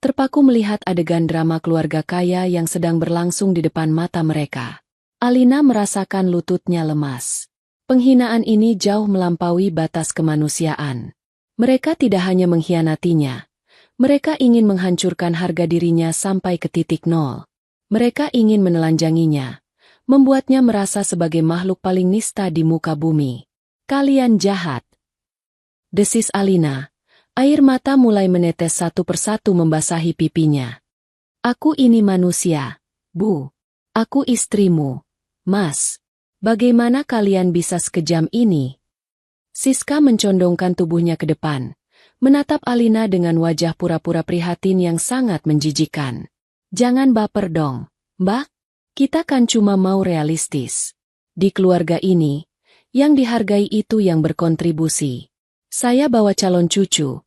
terpaku melihat adegan drama keluarga kaya yang sedang berlangsung di depan mata mereka. Alina merasakan lututnya lemas. Penghinaan ini jauh melampaui batas kemanusiaan. Mereka tidak hanya mengkhianatinya, mereka ingin menghancurkan harga dirinya sampai ke titik nol. Mereka ingin menelanjanginya, membuatnya merasa sebagai makhluk paling nista di muka bumi. Kalian jahat. Desis Alina. Air mata mulai menetes satu persatu membasahi pipinya. Aku ini manusia, Bu. Aku istrimu. Mas. Bagaimana kalian bisa sekejam ini? Siska mencondongkan tubuhnya ke depan, menatap Alina dengan wajah pura-pura prihatin yang sangat menjijikan. Jangan baper dong, Mbak. Kita kan cuma mau realistis. Di keluarga ini, yang dihargai itu yang berkontribusi. Saya bawa calon cucu,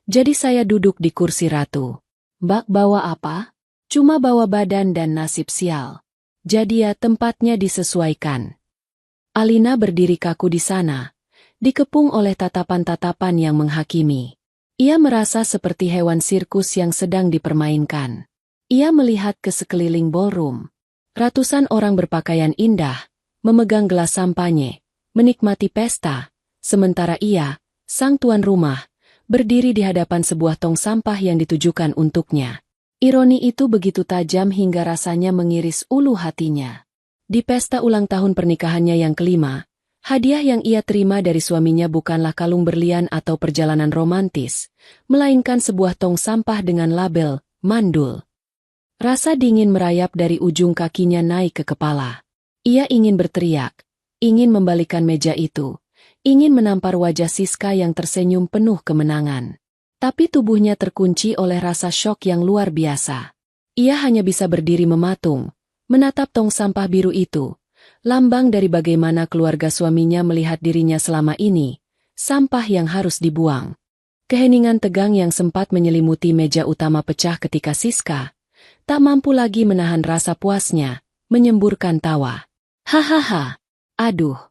jadi saya duduk di kursi ratu. Mbak bawa apa? Cuma bawa badan dan nasib sial. Jadi ya tempatnya disesuaikan. Alina berdiri kaku di sana, dikepung oleh tatapan-tatapan yang menghakimi. Ia merasa seperti hewan sirkus yang sedang dipermainkan. Ia melihat ke sekeliling ballroom. Ratusan orang berpakaian indah, memegang gelas sampanye, menikmati pesta, sementara ia, sang tuan rumah, berdiri di hadapan sebuah tong sampah yang ditujukan untuknya. Ironi itu begitu tajam hingga rasanya mengiris ulu hatinya. Di pesta ulang tahun pernikahannya yang kelima, hadiah yang ia terima dari suaminya bukanlah kalung berlian atau perjalanan romantis, melainkan sebuah tong sampah dengan label, mandul. Rasa dingin merayap dari ujung kakinya naik ke kepala. Ia ingin berteriak, ingin membalikan meja itu, ingin menampar wajah Siska yang tersenyum penuh kemenangan. Tapi tubuhnya terkunci oleh rasa syok yang luar biasa. Ia hanya bisa berdiri mematung, menatap tong sampah biru itu, lambang dari bagaimana keluarga suaminya melihat dirinya selama ini, sampah yang harus dibuang. Keheningan tegang yang sempat menyelimuti meja utama pecah ketika Siska tak mampu lagi menahan rasa puasnya, menyemburkan tawa. Hahaha, aduh,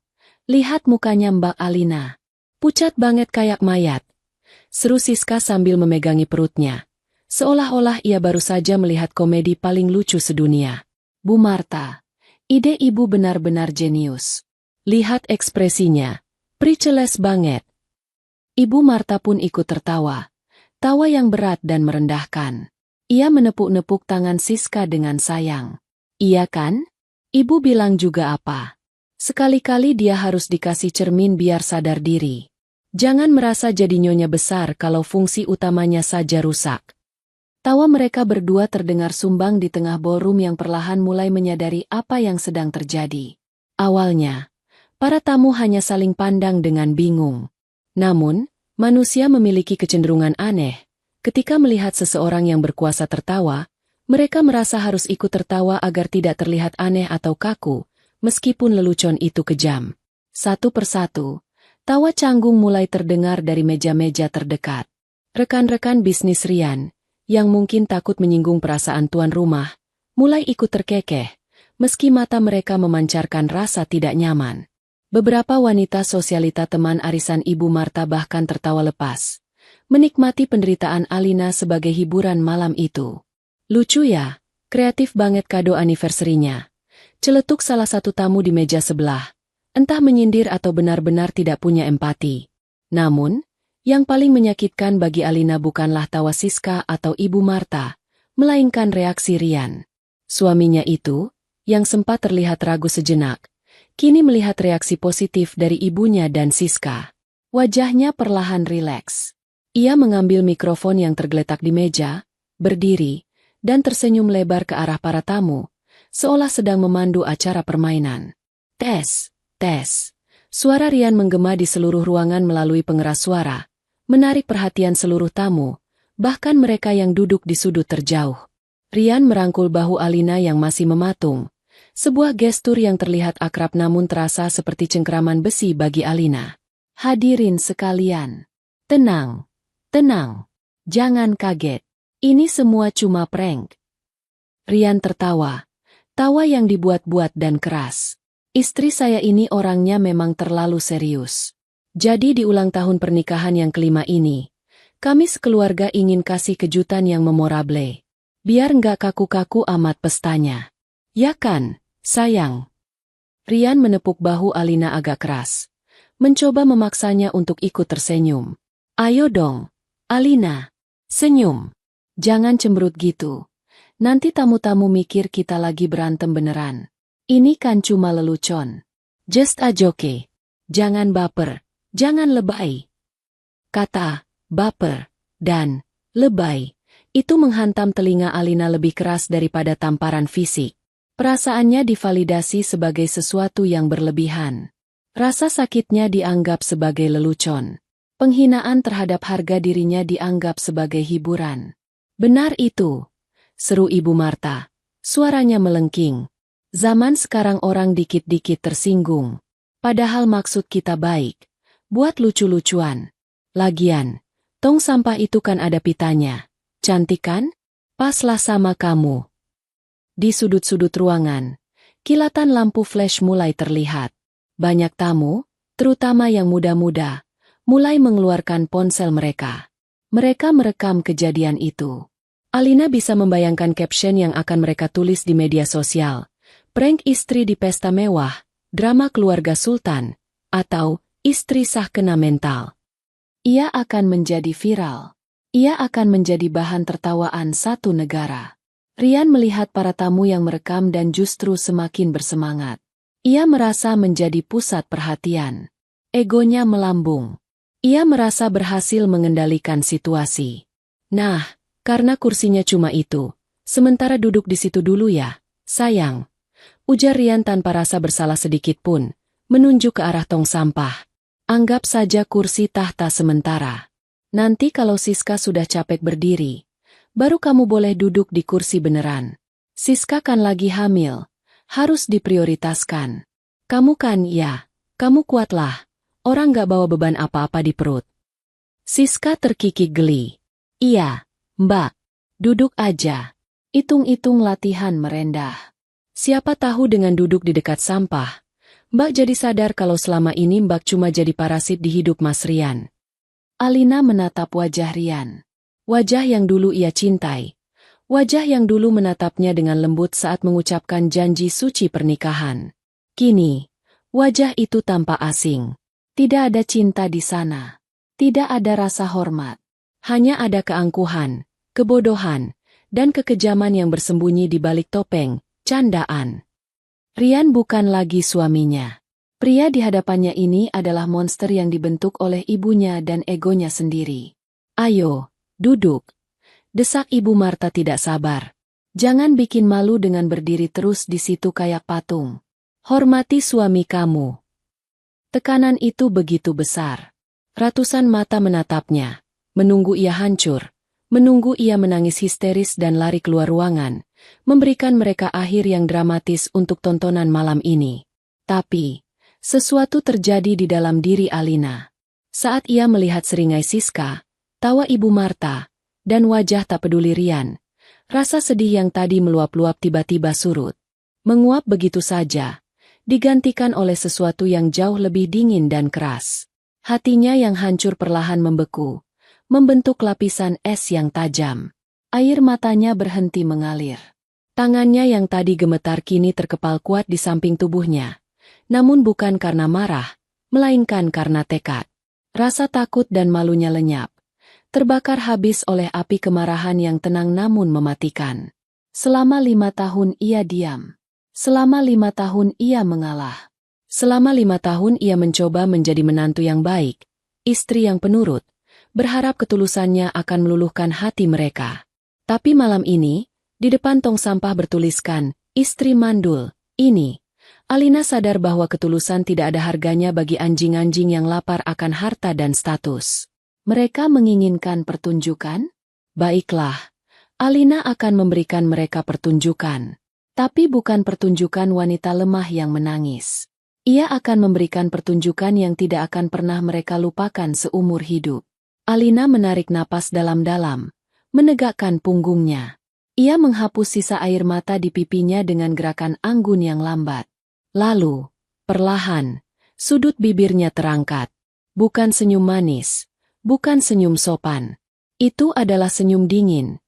lihat mukanya Mbak Alina. Pucat banget kayak mayat. Seru Siska sambil memegangi perutnya. Seolah-olah ia baru saja melihat komedi paling lucu sedunia. Bu Marta, ide ibu benar-benar jenius. Lihat ekspresinya, priceless banget. Ibu Marta pun ikut tertawa. Tawa yang berat dan merendahkan. Ia menepuk-nepuk tangan Siska dengan sayang. Iya kan? Ibu bilang juga apa? Sekali-kali dia harus dikasih cermin biar sadar diri. Jangan merasa jadi nyonya besar kalau fungsi utamanya saja rusak. Tawa mereka berdua terdengar sumbang di tengah ballroom yang perlahan mulai menyadari apa yang sedang terjadi. Awalnya, para tamu hanya saling pandang dengan bingung. Namun, manusia memiliki kecenderungan aneh. Ketika melihat seseorang yang berkuasa tertawa, mereka merasa harus ikut tertawa agar tidak terlihat aneh atau kaku, meskipun lelucon itu kejam. Satu persatu, Tawa canggung mulai terdengar dari meja-meja terdekat. Rekan-rekan bisnis Rian, yang mungkin takut menyinggung perasaan tuan rumah, mulai ikut terkekeh, meski mata mereka memancarkan rasa tidak nyaman. Beberapa wanita sosialita teman arisan Ibu Marta bahkan tertawa lepas, menikmati penderitaan Alina sebagai hiburan malam itu. Lucu ya, kreatif banget kado anniversary-nya. Celetuk salah satu tamu di meja sebelah, entah menyindir atau benar-benar tidak punya empati. Namun, yang paling menyakitkan bagi Alina bukanlah tawa Siska atau Ibu Marta, melainkan reaksi Rian. Suaminya itu, yang sempat terlihat ragu sejenak, kini melihat reaksi positif dari ibunya dan Siska. Wajahnya perlahan rileks. Ia mengambil mikrofon yang tergeletak di meja, berdiri, dan tersenyum lebar ke arah para tamu, seolah sedang memandu acara permainan. Tes. Tes. Suara Rian menggema di seluruh ruangan melalui pengeras suara, menarik perhatian seluruh tamu, bahkan mereka yang duduk di sudut terjauh. Rian merangkul bahu Alina yang masih mematung, sebuah gestur yang terlihat akrab namun terasa seperti cengkeraman besi bagi Alina. Hadirin sekalian, tenang, tenang, jangan kaget, ini semua cuma prank. Rian tertawa, tawa yang dibuat-buat dan keras. Istri saya ini orangnya memang terlalu serius. Jadi di ulang tahun pernikahan yang kelima ini, kami sekeluarga ingin kasih kejutan yang memorable. Biar nggak kaku-kaku amat pestanya. Ya kan, sayang? Rian menepuk bahu Alina agak keras, mencoba memaksanya untuk ikut tersenyum. Ayo dong, Alina, senyum. Jangan cemberut gitu. Nanti tamu-tamu mikir kita lagi berantem beneran. Ini kan cuma lelucon. Just a joke. Jangan baper, jangan lebay. Kata, baper, dan lebay, itu menghantam telinga Alina lebih keras daripada tamparan fisik. Perasaannya divalidasi sebagai sesuatu yang berlebihan. Rasa sakitnya dianggap sebagai lelucon. Penghinaan terhadap harga dirinya dianggap sebagai hiburan. Benar itu, seru Ibu Marta. Suaranya melengking. Zaman sekarang orang dikit-dikit tersinggung. Padahal maksud kita baik. Buat lucu-lucuan. Lagian, tong sampah itu kan ada pitanya. Cantik kan? Paslah sama kamu. Di sudut-sudut ruangan, kilatan lampu flash mulai terlihat. Banyak tamu, terutama yang muda-muda, mulai mengeluarkan ponsel mereka. Mereka merekam kejadian itu. Alina bisa membayangkan caption yang akan mereka tulis di media sosial. Prank istri di pesta mewah, drama keluarga sultan, atau istri sah kena mental. Ia akan menjadi viral. Ia akan menjadi bahan tertawaan satu negara. Rian melihat para tamu yang merekam dan justru semakin bersemangat. Ia merasa menjadi pusat perhatian. Egonya melambung. Ia merasa berhasil mengendalikan situasi. Nah, karena kursinya cuma itu, sementara duduk di situ dulu ya, sayang. Ujar Rian tanpa rasa bersalah sedikit pun, menunjuk ke arah tong sampah. Anggap saja kursi tahta sementara. Nanti kalau Siska sudah capek berdiri, baru kamu boleh duduk di kursi beneran. Siska kan lagi hamil, harus diprioritaskan. Kamu kan ya, kamu kuatlah, orang gak bawa beban apa-apa di perut. Siska terkikik geli. Iya, Mbak, duduk aja. Itung-itung latihan merendah. Siapa tahu dengan duduk di dekat sampah, Mbak jadi sadar kalau selama ini Mbak cuma jadi parasit di hidup Mas Rian. Alina menatap wajah Rian. Wajah yang dulu ia cintai. Wajah yang dulu menatapnya dengan lembut saat mengucapkan janji suci pernikahan. Kini, wajah itu tampak asing. Tidak ada cinta di sana. Tidak ada rasa hormat. Hanya ada keangkuhan, kebodohan, dan kekejaman yang bersembunyi di balik topeng. Candaan. Rian bukan lagi suaminya. Pria di hadapannya ini adalah monster yang dibentuk oleh ibunya dan egonya sendiri. Ayo, duduk. Desak Ibu Marta tidak sabar. Jangan bikin malu dengan berdiri terus di situ kayak patung. Hormati suami kamu. Tekanan itu begitu besar. Ratusan mata menatapnya, menunggu ia hancur, menunggu ia menangis histeris dan lari keluar ruangan. Memberikan mereka akhir yang dramatis untuk tontonan malam ini. Tapi, Sesuatu terjadi di dalam diri Alina. Saat ia melihat seringai Siska, tawa Ibu Marta, dan wajah tak peduli Rian, rasa sedih yang tadi meluap-luap tiba-tiba surut. Menguap begitu saja, digantikan oleh sesuatu yang jauh lebih dingin dan keras. Hatinya yang hancur perlahan membeku, membentuk lapisan es yang tajam. Air matanya berhenti mengalir. Tangannya yang tadi gemetar kini terkepal kuat di samping tubuhnya. Namun bukan karena marah, melainkan karena tekad. Rasa takut dan malunya lenyap. Terbakar habis oleh api kemarahan yang tenang namun mematikan. Selama 5 tahun ia diam. Selama 5 tahun ia mengalah. Selama 5 tahun ia mencoba menjadi menantu yang baik, istri yang penurut, berharap ketulusannya akan meluluhkan hati mereka. Tapi malam ini, di depan tong sampah bertuliskan, istri mandul, ini. Alina sadar bahwa ketulusan tidak ada harganya bagi anjing-anjing yang lapar akan harta dan status. Mereka menginginkan pertunjukan? Baiklah, Alina akan memberikan mereka pertunjukan. Tapi bukan pertunjukan wanita lemah yang menangis. Ia akan memberikan pertunjukan yang tidak akan pernah mereka lupakan seumur hidup. Alina menarik napas dalam-dalam, menegakkan punggungnya. Ia menghapus sisa air mata di pipinya dengan gerakan anggun yang lambat. Lalu, perlahan, sudut bibirnya terangkat. Bukan senyum manis, bukan senyum sopan. Itu adalah senyum dingin.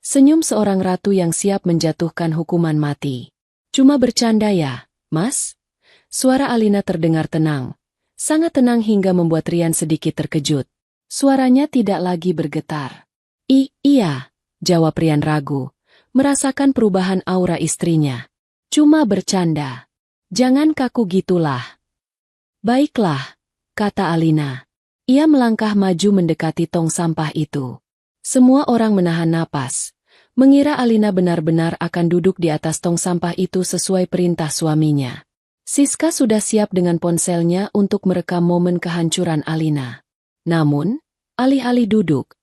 Senyum seorang ratu yang siap menjatuhkan hukuman mati. Cuma bercanda ya, Mas? Suara Alina terdengar tenang. Sangat tenang hingga membuat Rian sedikit terkejut. Suaranya tidak lagi bergetar. Iya, jawab Rian ragu. Merasakan perubahan aura istrinya. Cuma bercanda. Jangan kaku gitulah. Baiklah, kata Alina. Ia melangkah maju mendekati tong sampah itu. Semua orang menahan napas, mengira Alina benar-benar akan duduk di atas tong sampah itu sesuai perintah suaminya. Siska sudah siap dengan ponselnya untuk merekam momen kehancuran Alina. Namun, alih-alih duduk,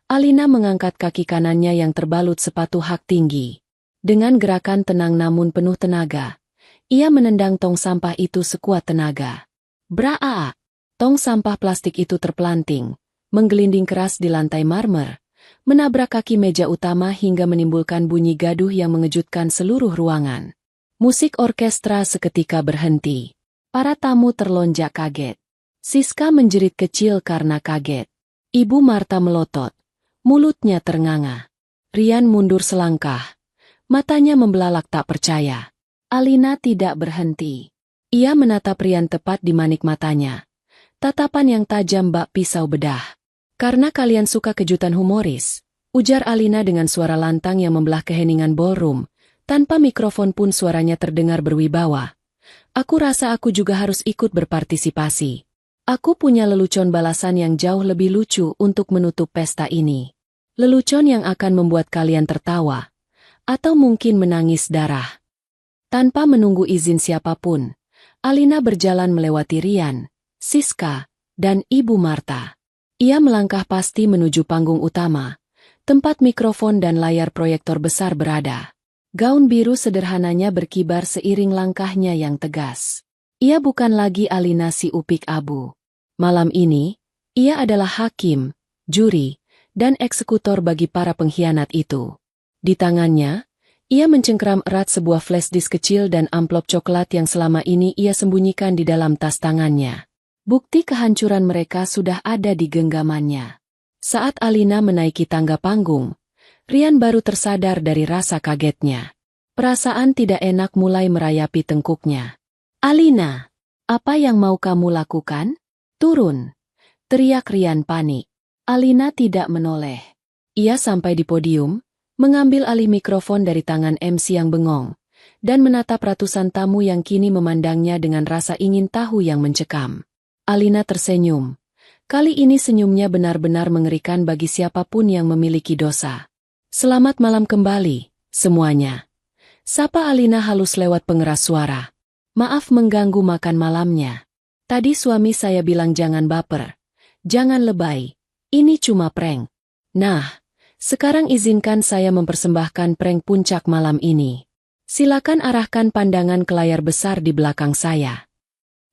Alina mengangkat kaki kanannya yang terbalut sepatu hak tinggi. Dengan gerakan tenang namun penuh tenaga, ia menendang tong sampah itu sekuat tenaga. Braa! Tong sampah plastik itu terpelanting, menggelinding keras di lantai marmer, menabrak kaki meja utama hingga menimbulkan bunyi gaduh yang mengejutkan seluruh ruangan. Musik orkestra seketika berhenti. Para tamu terlonjak kaget. Siska menjerit kecil karena kaget. Ibu Marta melotot. Mulutnya ternganga. Rian mundur selangkah. Matanya membelalak tak percaya. Alina tidak berhenti. Ia menatap Rian tepat di manik matanya. Tatapan yang tajam bak pisau bedah. Karena kalian suka kejutan humoris, ujar Alina dengan suara lantang yang membelah keheningan ballroom. Tanpa mikrofon pun suaranya terdengar berwibawa. Aku rasa aku juga harus ikut berpartisipasi. Aku punya lelucon balasan yang jauh lebih lucu untuk menutup pesta ini. Lelucon yang akan membuat kalian tertawa, atau mungkin menangis darah. Tanpa menunggu izin siapapun, Alina berjalan melewati Rian, Siska, dan Ibu Marta. Ia melangkah pasti menuju panggung utama, tempat mikrofon dan layar proyektor besar berada. Gaun biru sederhananya berkibar seiring langkahnya yang tegas. Ia bukan lagi Alina si upik abu. Malam ini, ia adalah hakim, juri, dan eksekutor bagi para pengkhianat itu. Di tangannya, ia mencengkeram erat sebuah flash disk kecil dan amplop coklat yang selama ini ia sembunyikan di dalam tas tangannya. Bukti kehancuran mereka sudah ada di genggamannya. Saat Alina menaiki tangga panggung, Rian baru tersadar dari rasa kagetnya. Perasaan tidak enak mulai merayapi tengkuknya. Alina, apa yang mau kamu lakukan? Turun, teriak Rian panik. Alina tidak menoleh. Ia sampai di podium, mengambil alih mikrofon dari tangan MC yang bengong, dan menatap ratusan tamu yang kini memandangnya dengan rasa ingin tahu yang mencekam. Alina tersenyum. Kali ini senyumnya benar-benar mengerikan bagi siapapun yang memiliki dosa. Selamat malam kembali, semuanya. Sapa Alina halus lewat pengeras suara. Maaf mengganggu makan malamnya. Tadi suami saya bilang jangan baper, jangan lebay. Ini cuma prank. Nah, sekarang izinkan saya mempersembahkan prank puncak malam ini. Silakan arahkan pandangan ke layar besar di belakang saya.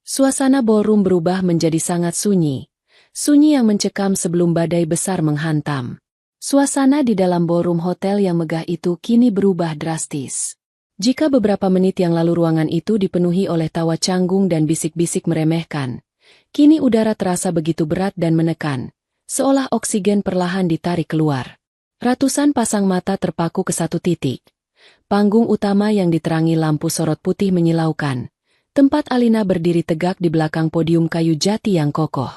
Suasana ballroom berubah menjadi sangat sunyi. Sunyi yang mencekam sebelum badai besar menghantam. Suasana di dalam ballroom hotel yang megah itu kini berubah drastis. Jika beberapa menit yang lalu ruangan itu dipenuhi oleh tawa canggung dan bisik-bisik meremehkan, kini udara terasa begitu berat dan menekan, seolah oksigen perlahan ditarik keluar. Ratusan pasang mata terpaku ke satu titik. Panggung utama yang diterangi lampu sorot putih menyilaukan. Tempat Alina berdiri tegak di belakang podium kayu jati yang kokoh.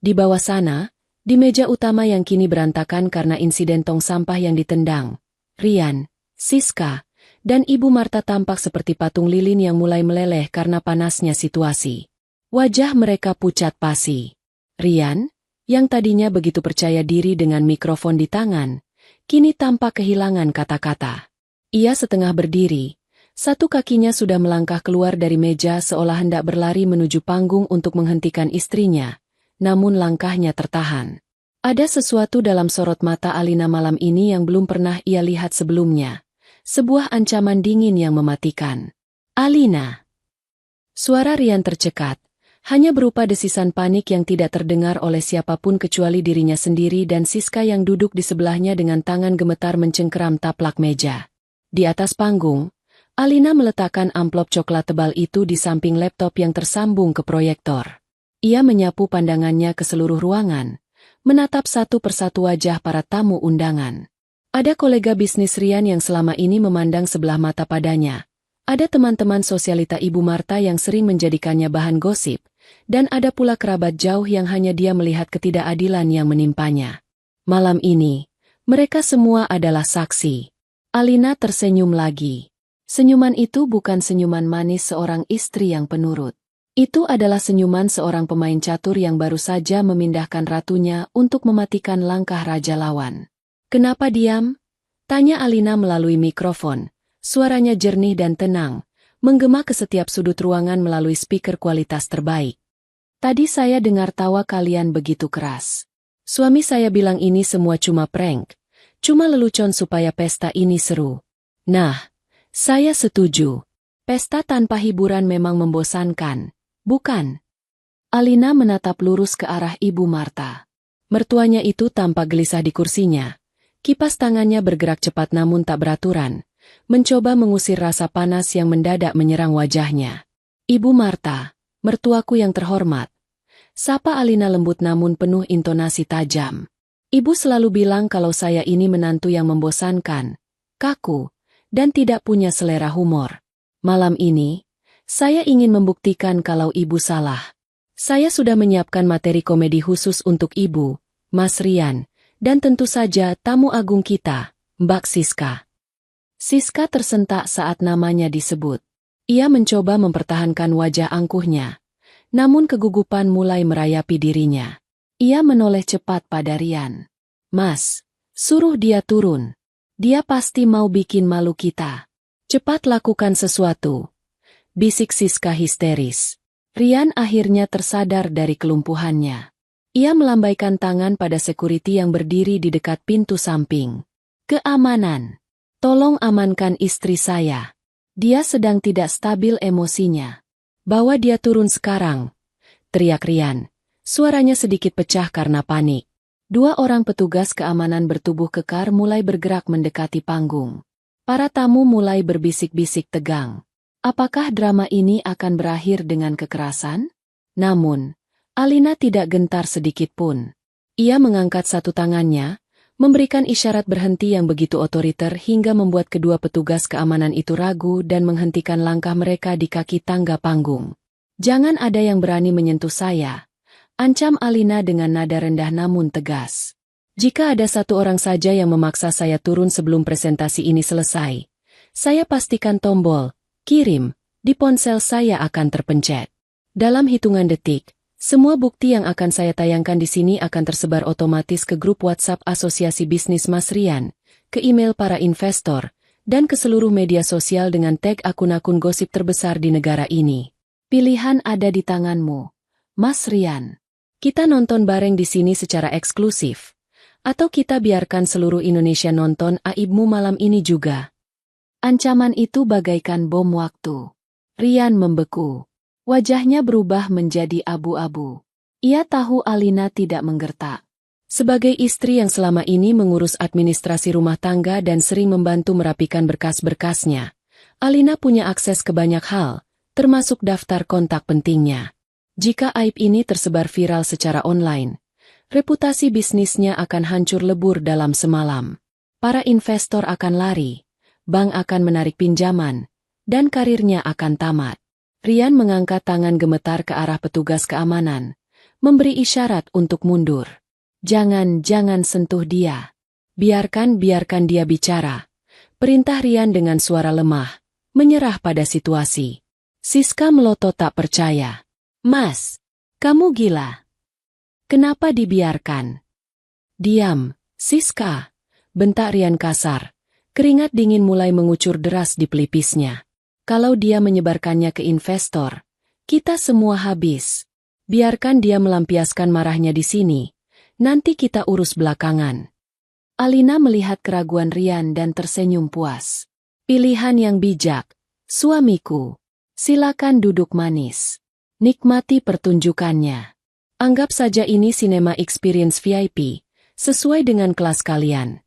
Di bawah sana, di meja utama yang kini berantakan karena insiden tong sampah yang ditendang, Rian, Siska, dan Ibu Marta tampak seperti patung lilin yang mulai meleleh karena panasnya situasi. Wajah mereka pucat pasi. Rian, yang tadinya begitu percaya diri dengan mikrofon di tangan, kini tampak kehilangan kata-kata. Ia setengah berdiri. Satu kakinya sudah melangkah keluar dari meja seolah hendak berlari menuju panggung untuk menghentikan istrinya, namun langkahnya tertahan. Ada sesuatu dalam sorot mata Alina malam ini yang belum pernah ia lihat sebelumnya. Sebuah ancaman dingin yang mematikan. Alina. Suara Rian tercekat, hanya berupa desisan panik yang tidak terdengar oleh siapapun kecuali dirinya sendiri dan Siska yang duduk di sebelahnya dengan tangan gemetar mencengkeram taplak meja. Di atas panggung, Alina meletakkan amplop coklat tebal itu di samping laptop yang tersambung ke proyektor. Ia menyapu pandangannya ke seluruh ruangan, menatap satu persatu wajah para tamu undangan. Ada kolega bisnis Rian yang selama ini memandang sebelah mata padanya. Ada teman-teman sosialita Ibu Marta yang sering menjadikannya bahan gosip, dan ada pula kerabat jauh yang hanya dia melihat ketidakadilan yang menimpanya. Malam ini, mereka semua adalah saksi. Alina tersenyum lagi. Senyuman itu bukan senyuman manis seorang istri yang penurut. Itu adalah senyuman seorang pemain catur yang baru saja memindahkan ratunya untuk mematikan langkah raja lawan. "Kenapa diam?" tanya Alina melalui mikrofon. Suaranya jernih dan tenang, menggema ke setiap sudut ruangan melalui speaker kualitas terbaik. "Tadi saya dengar tawa kalian begitu keras. Suami saya bilang ini semua cuma prank, cuma lelucon supaya pesta ini seru. Nah, saya setuju. Pesta tanpa hiburan memang membosankan, bukan?" Alina menatap lurus ke arah Ibu Marta. Mertuanya itu tampak gelisah di kursinya. Kipas tangannya bergerak cepat namun tak beraturan, mencoba mengusir rasa panas yang mendadak menyerang wajahnya. "Ibu Marta, mertuaku yang terhormat," sapa Alina lembut namun penuh intonasi tajam. "Ibu selalu bilang kalau saya ini menantu yang membosankan, kaku, dan tidak punya selera humor. Malam ini, saya ingin membuktikan kalau ibu salah. Saya sudah menyiapkan materi komedi khusus untuk ibu, Mas Rian, dan tentu saja tamu agung kita, Mbak Siska." Siska tersentak saat namanya disebut. Ia mencoba mempertahankan wajah angkuhnya, namun kegugupan mulai merayapi dirinya. Ia menoleh cepat pada Rian. "Mas, suruh dia turun. Dia pasti mau bikin malu kita. Cepat lakukan sesuatu," bisik Siska histeris. Rian akhirnya tersadar dari kelumpuhannya. Ia melambaikan tangan pada security yang berdiri di dekat pintu samping. "Keamanan. Tolong amankan istri saya. Dia sedang tidak stabil emosinya. Bawa dia turun sekarang," teriak Rian. Suaranya sedikit pecah karena panik. Dua orang petugas keamanan bertubuh kekar mulai bergerak mendekati panggung. Para tamu mulai berbisik-bisik tegang. Apakah drama ini akan berakhir dengan kekerasan? Namun, Alina tidak gentar sedikit pun. Ia mengangkat satu tangannya, memberikan isyarat berhenti yang begitu otoriter hingga membuat kedua petugas keamanan itu ragu dan menghentikan langkah mereka di kaki tangga panggung. "Jangan ada yang berani menyentuh saya," ancam Alina dengan nada rendah namun tegas. "Jika ada satu orang saja yang memaksa saya turun sebelum presentasi ini selesai, saya pastikan tombol kirim di ponsel saya akan terpencet. Dalam hitungan detik, semua bukti yang akan saya tayangkan di sini akan tersebar otomatis ke grup WhatsApp Asosiasi Bisnis Mas Rian, ke email para investor, dan ke seluruh media sosial dengan tag akun-akun gosip terbesar di negara ini. Pilihan ada di tanganmu, Mas Rian. Kita nonton bareng di sini secara eksklusif. Atau kita biarkan seluruh Indonesia nonton aibmu malam ini juga." Ancaman itu bagaikan bom waktu. Rian membeku. Wajahnya berubah menjadi abu-abu. Ia tahu Alina tidak menggertak. Sebagai istri yang selama ini mengurus administrasi rumah tangga dan sering membantu merapikan berkas-berkasnya, Alina punya akses ke banyak hal, termasuk daftar kontak pentingnya. Jika aib ini tersebar viral secara online, reputasi bisnisnya akan hancur lebur dalam semalam. Para investor akan lari, bank akan menarik pinjaman, dan karirnya akan tamat. Rian mengangkat tangan gemetar ke arah petugas keamanan, memberi isyarat untuk mundur. Jangan sentuh dia. Biarkan dia bicara. Perintah Rian dengan suara lemah, menyerah pada situasi. Siska melotot tak percaya. Mas, kamu gila. Kenapa dibiarkan? Diam, Siska, bentak Rian kasar. Keringat dingin mulai mengucur deras di pelipisnya. Kalau dia menyebarkannya ke investor, kita semua habis. Biarkan dia melampiaskan marahnya di sini. Nanti kita urus belakangan. Alina melihat keraguan Rian dan tersenyum puas. Pilihan yang bijak, suamiku. Silakan duduk manis. Nikmati pertunjukannya. Anggap saja ini sinema experience VIP, sesuai dengan kelas kalian.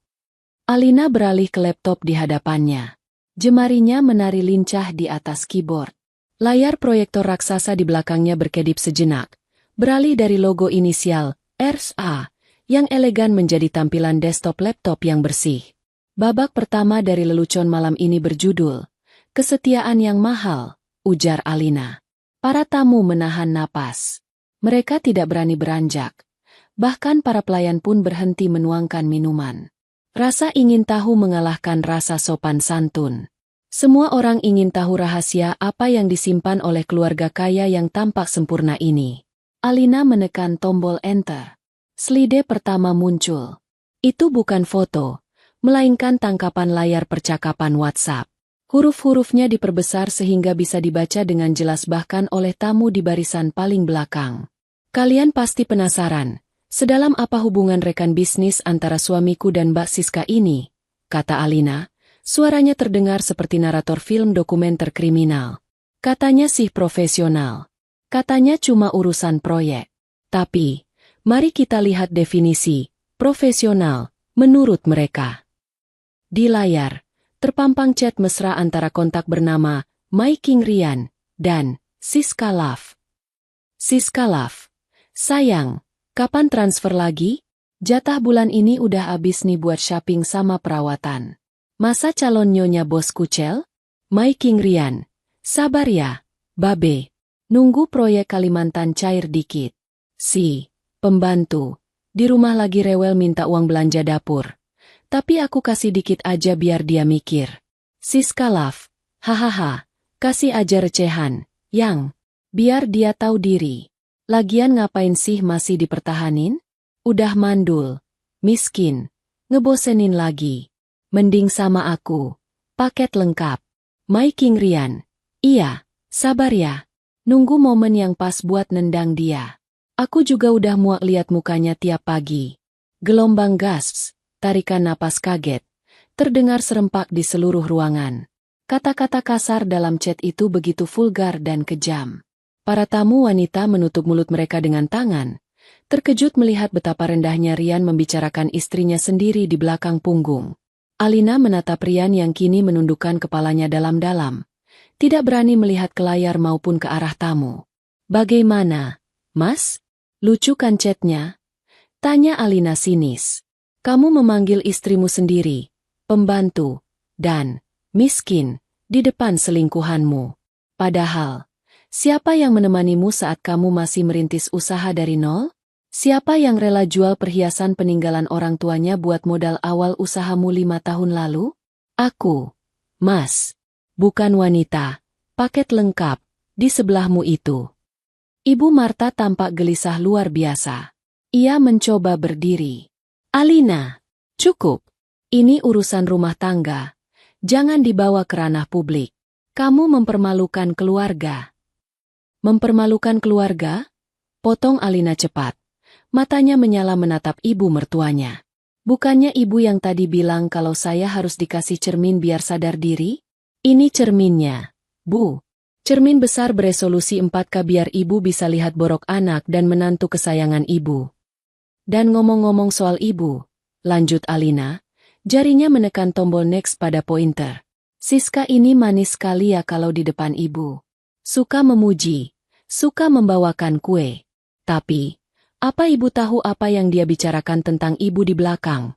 Alina beralih ke laptop di hadapannya. Jemarinya menari lincah di atas keyboard. Layar proyektor raksasa di belakangnya berkedip sejenak, beralih dari logo inisial RSA, yang elegan menjadi tampilan desktop laptop yang bersih. Babak pertama dari lelucon malam ini berjudul, Kesetiaan yang Mahal, ujar Alina. Para tamu menahan napas. Mereka tidak berani beranjak. Bahkan para pelayan pun berhenti menuangkan minuman. Rasa ingin tahu mengalahkan rasa sopan santun. Semua orang ingin tahu rahasia apa yang disimpan oleh keluarga kaya yang tampak sempurna ini. Alina menekan tombol enter. Slide pertama muncul. Itu bukan foto, melainkan tangkapan layar percakapan WhatsApp. Huruf-hurufnya diperbesar sehingga bisa dibaca dengan jelas bahkan oleh tamu di barisan paling belakang. Kalian pasti penasaran, sedalam apa hubungan rekan bisnis antara suamiku dan Mbak Siska ini, kata Alina. Suaranya terdengar seperti narator film dokumenter kriminal. Katanya sih profesional. Katanya cuma urusan proyek. Tapi, mari kita lihat definisi profesional menurut mereka. Di layar, terpampang chat mesra antara kontak bernama My King Rian dan Siska Love. Siska Love. Sayang, kapan transfer lagi? Jatah bulan ini udah habis nih buat shopping sama perawatan. Masa calon nyonya bos kucel? My King Rian. Sabar ya, babe. Nunggu proyek Kalimantan cair dikit. Si, pembantu. Di rumah lagi rewel minta uang belanja dapur. Tapi aku kasih dikit aja biar dia mikir. Siska Love. Hahaha. Kasih aja recehan. Yang. Biar dia tahu diri. Lagian ngapain sih masih dipertahanin? Udah mandul. Miskin. Ngebosenin lagi. Mending sama aku. Paket lengkap. My King Rian. Iya. Sabar ya. Nunggu momen yang pas buat nendang dia. Aku juga udah muak lihat mukanya tiap pagi. Gelombang gasps, tarikan napas kaget, terdengar serempak di seluruh ruangan. Kata-kata kasar dalam chat itu begitu vulgar dan kejam. Para tamu wanita menutup mulut mereka dengan tangan, terkejut melihat betapa rendahnya Rian membicarakan istrinya sendiri di belakang punggung. Alina menatap Rian yang kini menundukkan kepalanya dalam-dalam. Tidak berani melihat ke layar maupun ke arah tamu. Bagaimana, Mas? Lucu kan chatnya? Tanya Alina sinis. Kamu memanggil istrimu sendiri, pembantu, dan miskin, di depan selingkuhanmu. Padahal, siapa yang menemanimu saat kamu masih merintis usaha dari nol? Siapa yang rela jual perhiasan peninggalan orang tuanya buat modal awal usahamu 5 tahun lalu? Aku, Mas. Bukan wanita, paket lengkap, di sebelahmu itu. Ibu Marta tampak gelisah luar biasa. Ia mencoba berdiri. Alina, cukup. Ini urusan rumah tangga. Jangan dibawa ke ranah publik. Kamu mempermalukan keluarga. Mempermalukan keluarga? Potong Alina cepat. Matanya menyala menatap ibu mertuanya. Bukannya ibu yang tadi bilang kalau saya harus dikasih cermin biar sadar diri? Ini cerminnya, Bu. Cermin besar beresolusi 4K biar ibu bisa lihat borok anak dan menantu kesayangan ibu. Dan ngomong-ngomong soal ibu, lanjut Alina, jarinya menekan tombol next pada pointer. Siska ini manis sekali ya kalau di depan ibu. Suka memuji, suka membawakan kue. Tapi, apa ibu tahu apa yang dia bicarakan tentang ibu di belakang?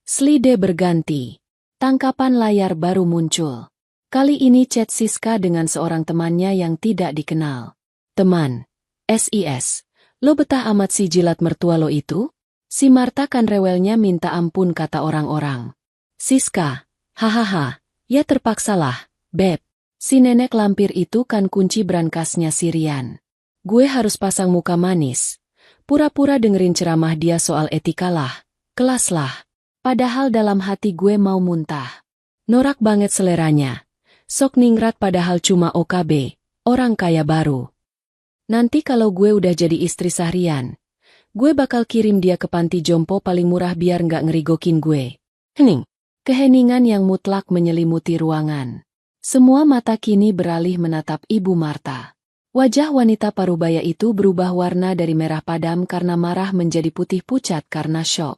Slide berganti. Tangkapan layar baru muncul. Kali ini chat Siska dengan seorang temannya yang tidak dikenal. Teman, SIS, lo betah amat si jilat mertua lo itu? Si Marta kan rewelnya minta ampun kata orang-orang. Siska, hahaha, ya terpaksalah, Beb. Si nenek lampir itu kan kunci brankasnya si Rian. Gue harus pasang muka manis. Pura-pura dengerin ceramah dia soal etika lah, kelas lah. Padahal dalam hati gue mau muntah. Norak banget seleranya. Sok ningrat padahal cuma OKB, orang kaya baru. Nanti kalau gue udah jadi istri seharian, gue bakal kirim dia ke panti jompo paling murah biar nggak ngerigokin gue. Keheningan yang mutlak menyelimuti ruangan. Semua mata kini beralih menatap Ibu Marta. Wajah wanita parubaya itu berubah warna dari merah padam karena marah menjadi putih pucat karena syok.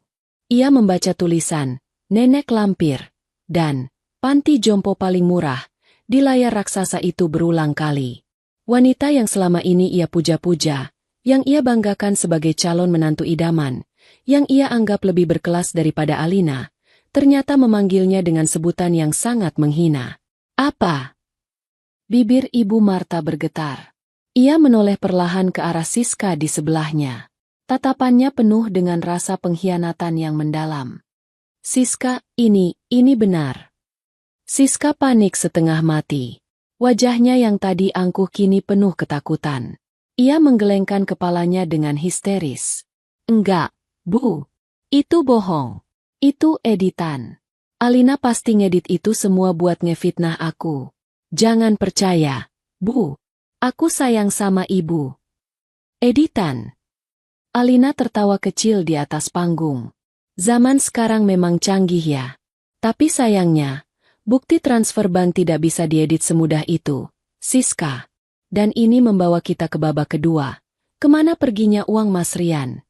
Ia membaca tulisan, Nenek Lampir, dan panti jompo paling murah, di layar raksasa itu berulang kali. Wanita yang selama ini ia puja-puja, yang ia banggakan sebagai calon menantu idaman, yang ia anggap lebih berkelas daripada Alina, ternyata memanggilnya dengan sebutan yang sangat menghina. Apa? Bibir Ibu Marta bergetar. Ia menoleh perlahan ke arah Siska di sebelahnya. Tatapannya penuh dengan rasa pengkhianatan yang mendalam. Siska, ini benar. Siska panik setengah mati. Wajahnya yang tadi angkuh kini penuh ketakutan. Ia menggelengkan kepalanya dengan histeris. Enggak, Bu. Itu bohong. Itu editan. Alina pasti ngedit itu semua buat ngefitnah aku. Jangan percaya, Bu. Aku sayang sama ibu. Editan. Alina tertawa kecil di atas panggung. Zaman sekarang memang canggih ya. Tapi sayangnya, bukti transfer bank tidak bisa diedit semudah itu, Siska. Dan ini membawa kita ke babak kedua. Kemana perginya uang Mas Rian?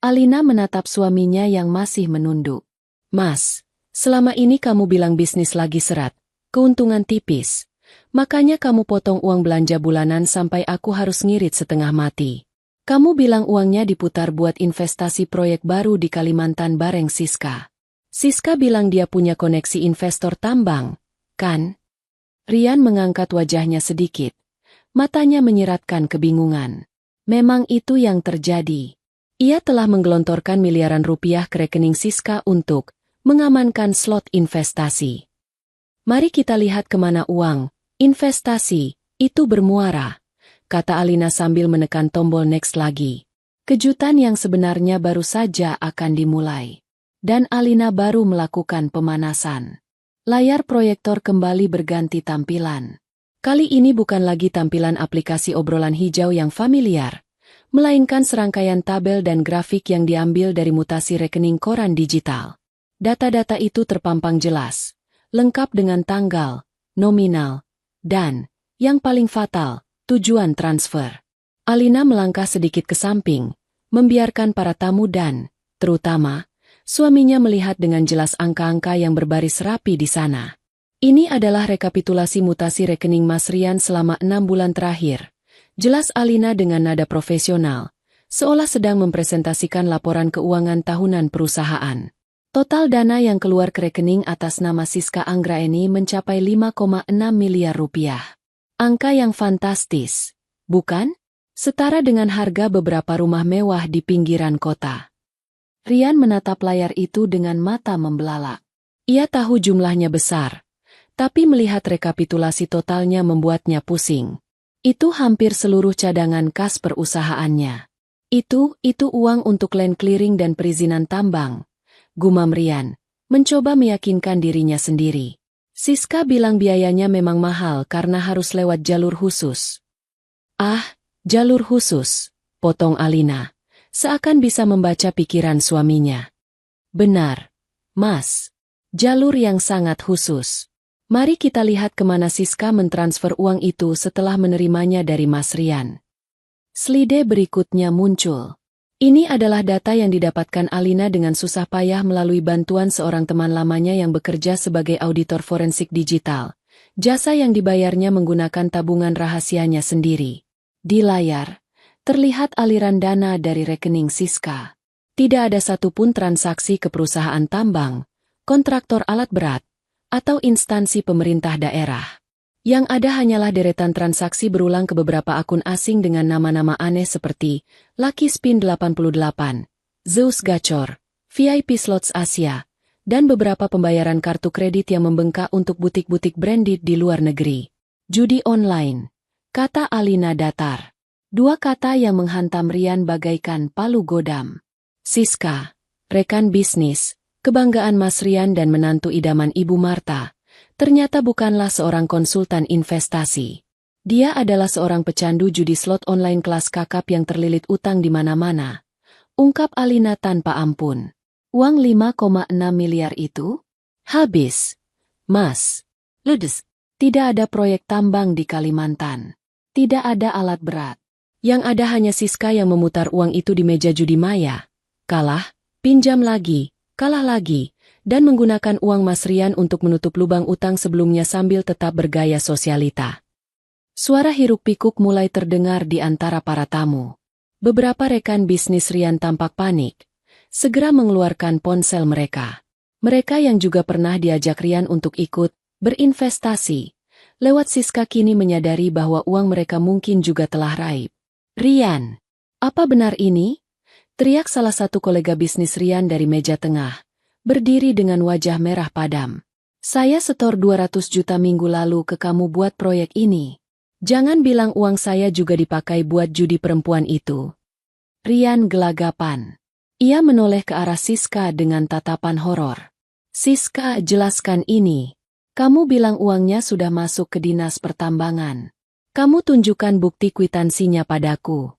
Alina menatap suaminya yang masih menunduk. Mas, selama ini kamu bilang bisnis lagi seret, keuntungan tipis. Makanya kamu potong uang belanja bulanan sampai aku harus ngirit setengah mati. Kamu bilang uangnya diputar buat investasi proyek baru di Kalimantan bareng Siska. Siska bilang dia punya koneksi investor tambang, kan? Rian mengangkat wajahnya sedikit. Matanya menyiratkan kebingungan. Memang itu yang terjadi. Ia telah menggelontorkan miliaran rupiah ke rekening Siska untuk mengamankan slot investasi. Mari kita lihat kemana uang investasi itu bermuara, kata Alina sambil menekan tombol next lagi. Kejutan yang sebenarnya baru saja akan dimulai. Dan Alina baru melakukan pemanasan. Layar proyektor kembali berganti tampilan. Kali ini bukan lagi tampilan aplikasi obrolan hijau yang familiar, melainkan serangkaian tabel dan grafik yang diambil dari mutasi rekening koran digital. Data-data itu terpampang jelas, lengkap dengan tanggal, nominal, dan, yang paling fatal, tujuan transfer. Alina melangkah sedikit ke samping, membiarkan para tamu dan, terutama, suaminya melihat dengan jelas angka-angka yang berbaris rapi di sana. Ini adalah rekapitulasi mutasi rekening Mas Rian selama 6 bulan terakhir. Jelas Alina dengan nada profesional, seolah sedang mempresentasikan laporan keuangan tahunan perusahaan. Total dana yang keluar ke rekening atas nama Siska Anggraeni mencapai 5,6 miliar rupiah. Angka yang fantastis, bukan? Setara dengan harga beberapa rumah mewah di pinggiran kota. Rian menatap layar itu dengan mata membelalak. Ia tahu jumlahnya besar, tapi melihat rekapitulasi totalnya membuatnya pusing. Itu hampir seluruh cadangan kas perusahaannya. Itu uang untuk land clearing dan perizinan tambang. Gumam Rian, mencoba meyakinkan dirinya sendiri. Siska bilang biayanya memang mahal karena harus lewat jalur khusus. Ah, jalur khusus, potong Alina, seakan bisa membaca pikiran suaminya. Benar, Mas. Jalur yang sangat khusus. Mari kita lihat kemana Siska mentransfer uang itu setelah menerimanya dari Mas Rian. Slide berikutnya muncul. Ini adalah data yang didapatkan Alina dengan susah payah melalui bantuan seorang teman lamanya yang bekerja sebagai auditor forensik digital. Jasa yang dibayarnya menggunakan tabungan rahasianya sendiri. Di layar, terlihat aliran dana dari rekening Siska. Tidak ada satupun transaksi ke perusahaan tambang, kontraktor alat berat, atau instansi pemerintah daerah. Yang ada hanyalah deretan transaksi berulang ke beberapa akun asing dengan nama-nama aneh seperti Lucky Spin 88, Zeus Gacor, VIP Slots Asia, dan beberapa pembayaran kartu kredit yang membengkak untuk butik-butik branded di luar negeri. Judi online, kata Alina datar. Dua kata yang menghantam Rian bagaikan palu godam. Siska, rekan bisnis, kebanggaan Mas Rian dan menantu idaman Ibu Marta, ternyata bukanlah seorang konsultan investasi. Dia adalah seorang pecandu judi slot online kelas kakap yang terlilit utang di mana-mana. Ungkap Alina tanpa ampun. Uang 5,6 miliar itu? Habis. Mas. Ludes. Tidak ada proyek tambang di Kalimantan. Tidak ada alat berat. Yang ada hanya Siska yang memutar uang itu di meja judi maya. Kalah, pinjam lagi, kalah lagi, dan menggunakan uang Mas Rian untuk menutup lubang utang sebelumnya sambil tetap bergaya sosialita. Suara hiruk-pikuk mulai terdengar di antara para tamu. Beberapa rekan bisnis Rian tampak panik, segera mengeluarkan ponsel mereka. Mereka yang juga pernah diajak Rian untuk ikut berinvestasi, lewat Siska kini menyadari bahwa uang mereka mungkin juga telah raib. Rian, apa benar ini? Teriak salah satu kolega bisnis Rian dari meja tengah. Berdiri dengan wajah merah padam. Saya setor 200 juta minggu lalu ke kamu buat proyek ini. Jangan bilang uang saya juga dipakai buat judi perempuan itu. Rian gelagapan. Ia menoleh ke arah Siska dengan tatapan horor. Siska, jelaskan ini. Kamu bilang uangnya sudah masuk ke dinas pertambangan. Kamu tunjukkan bukti kwitansinya padaku.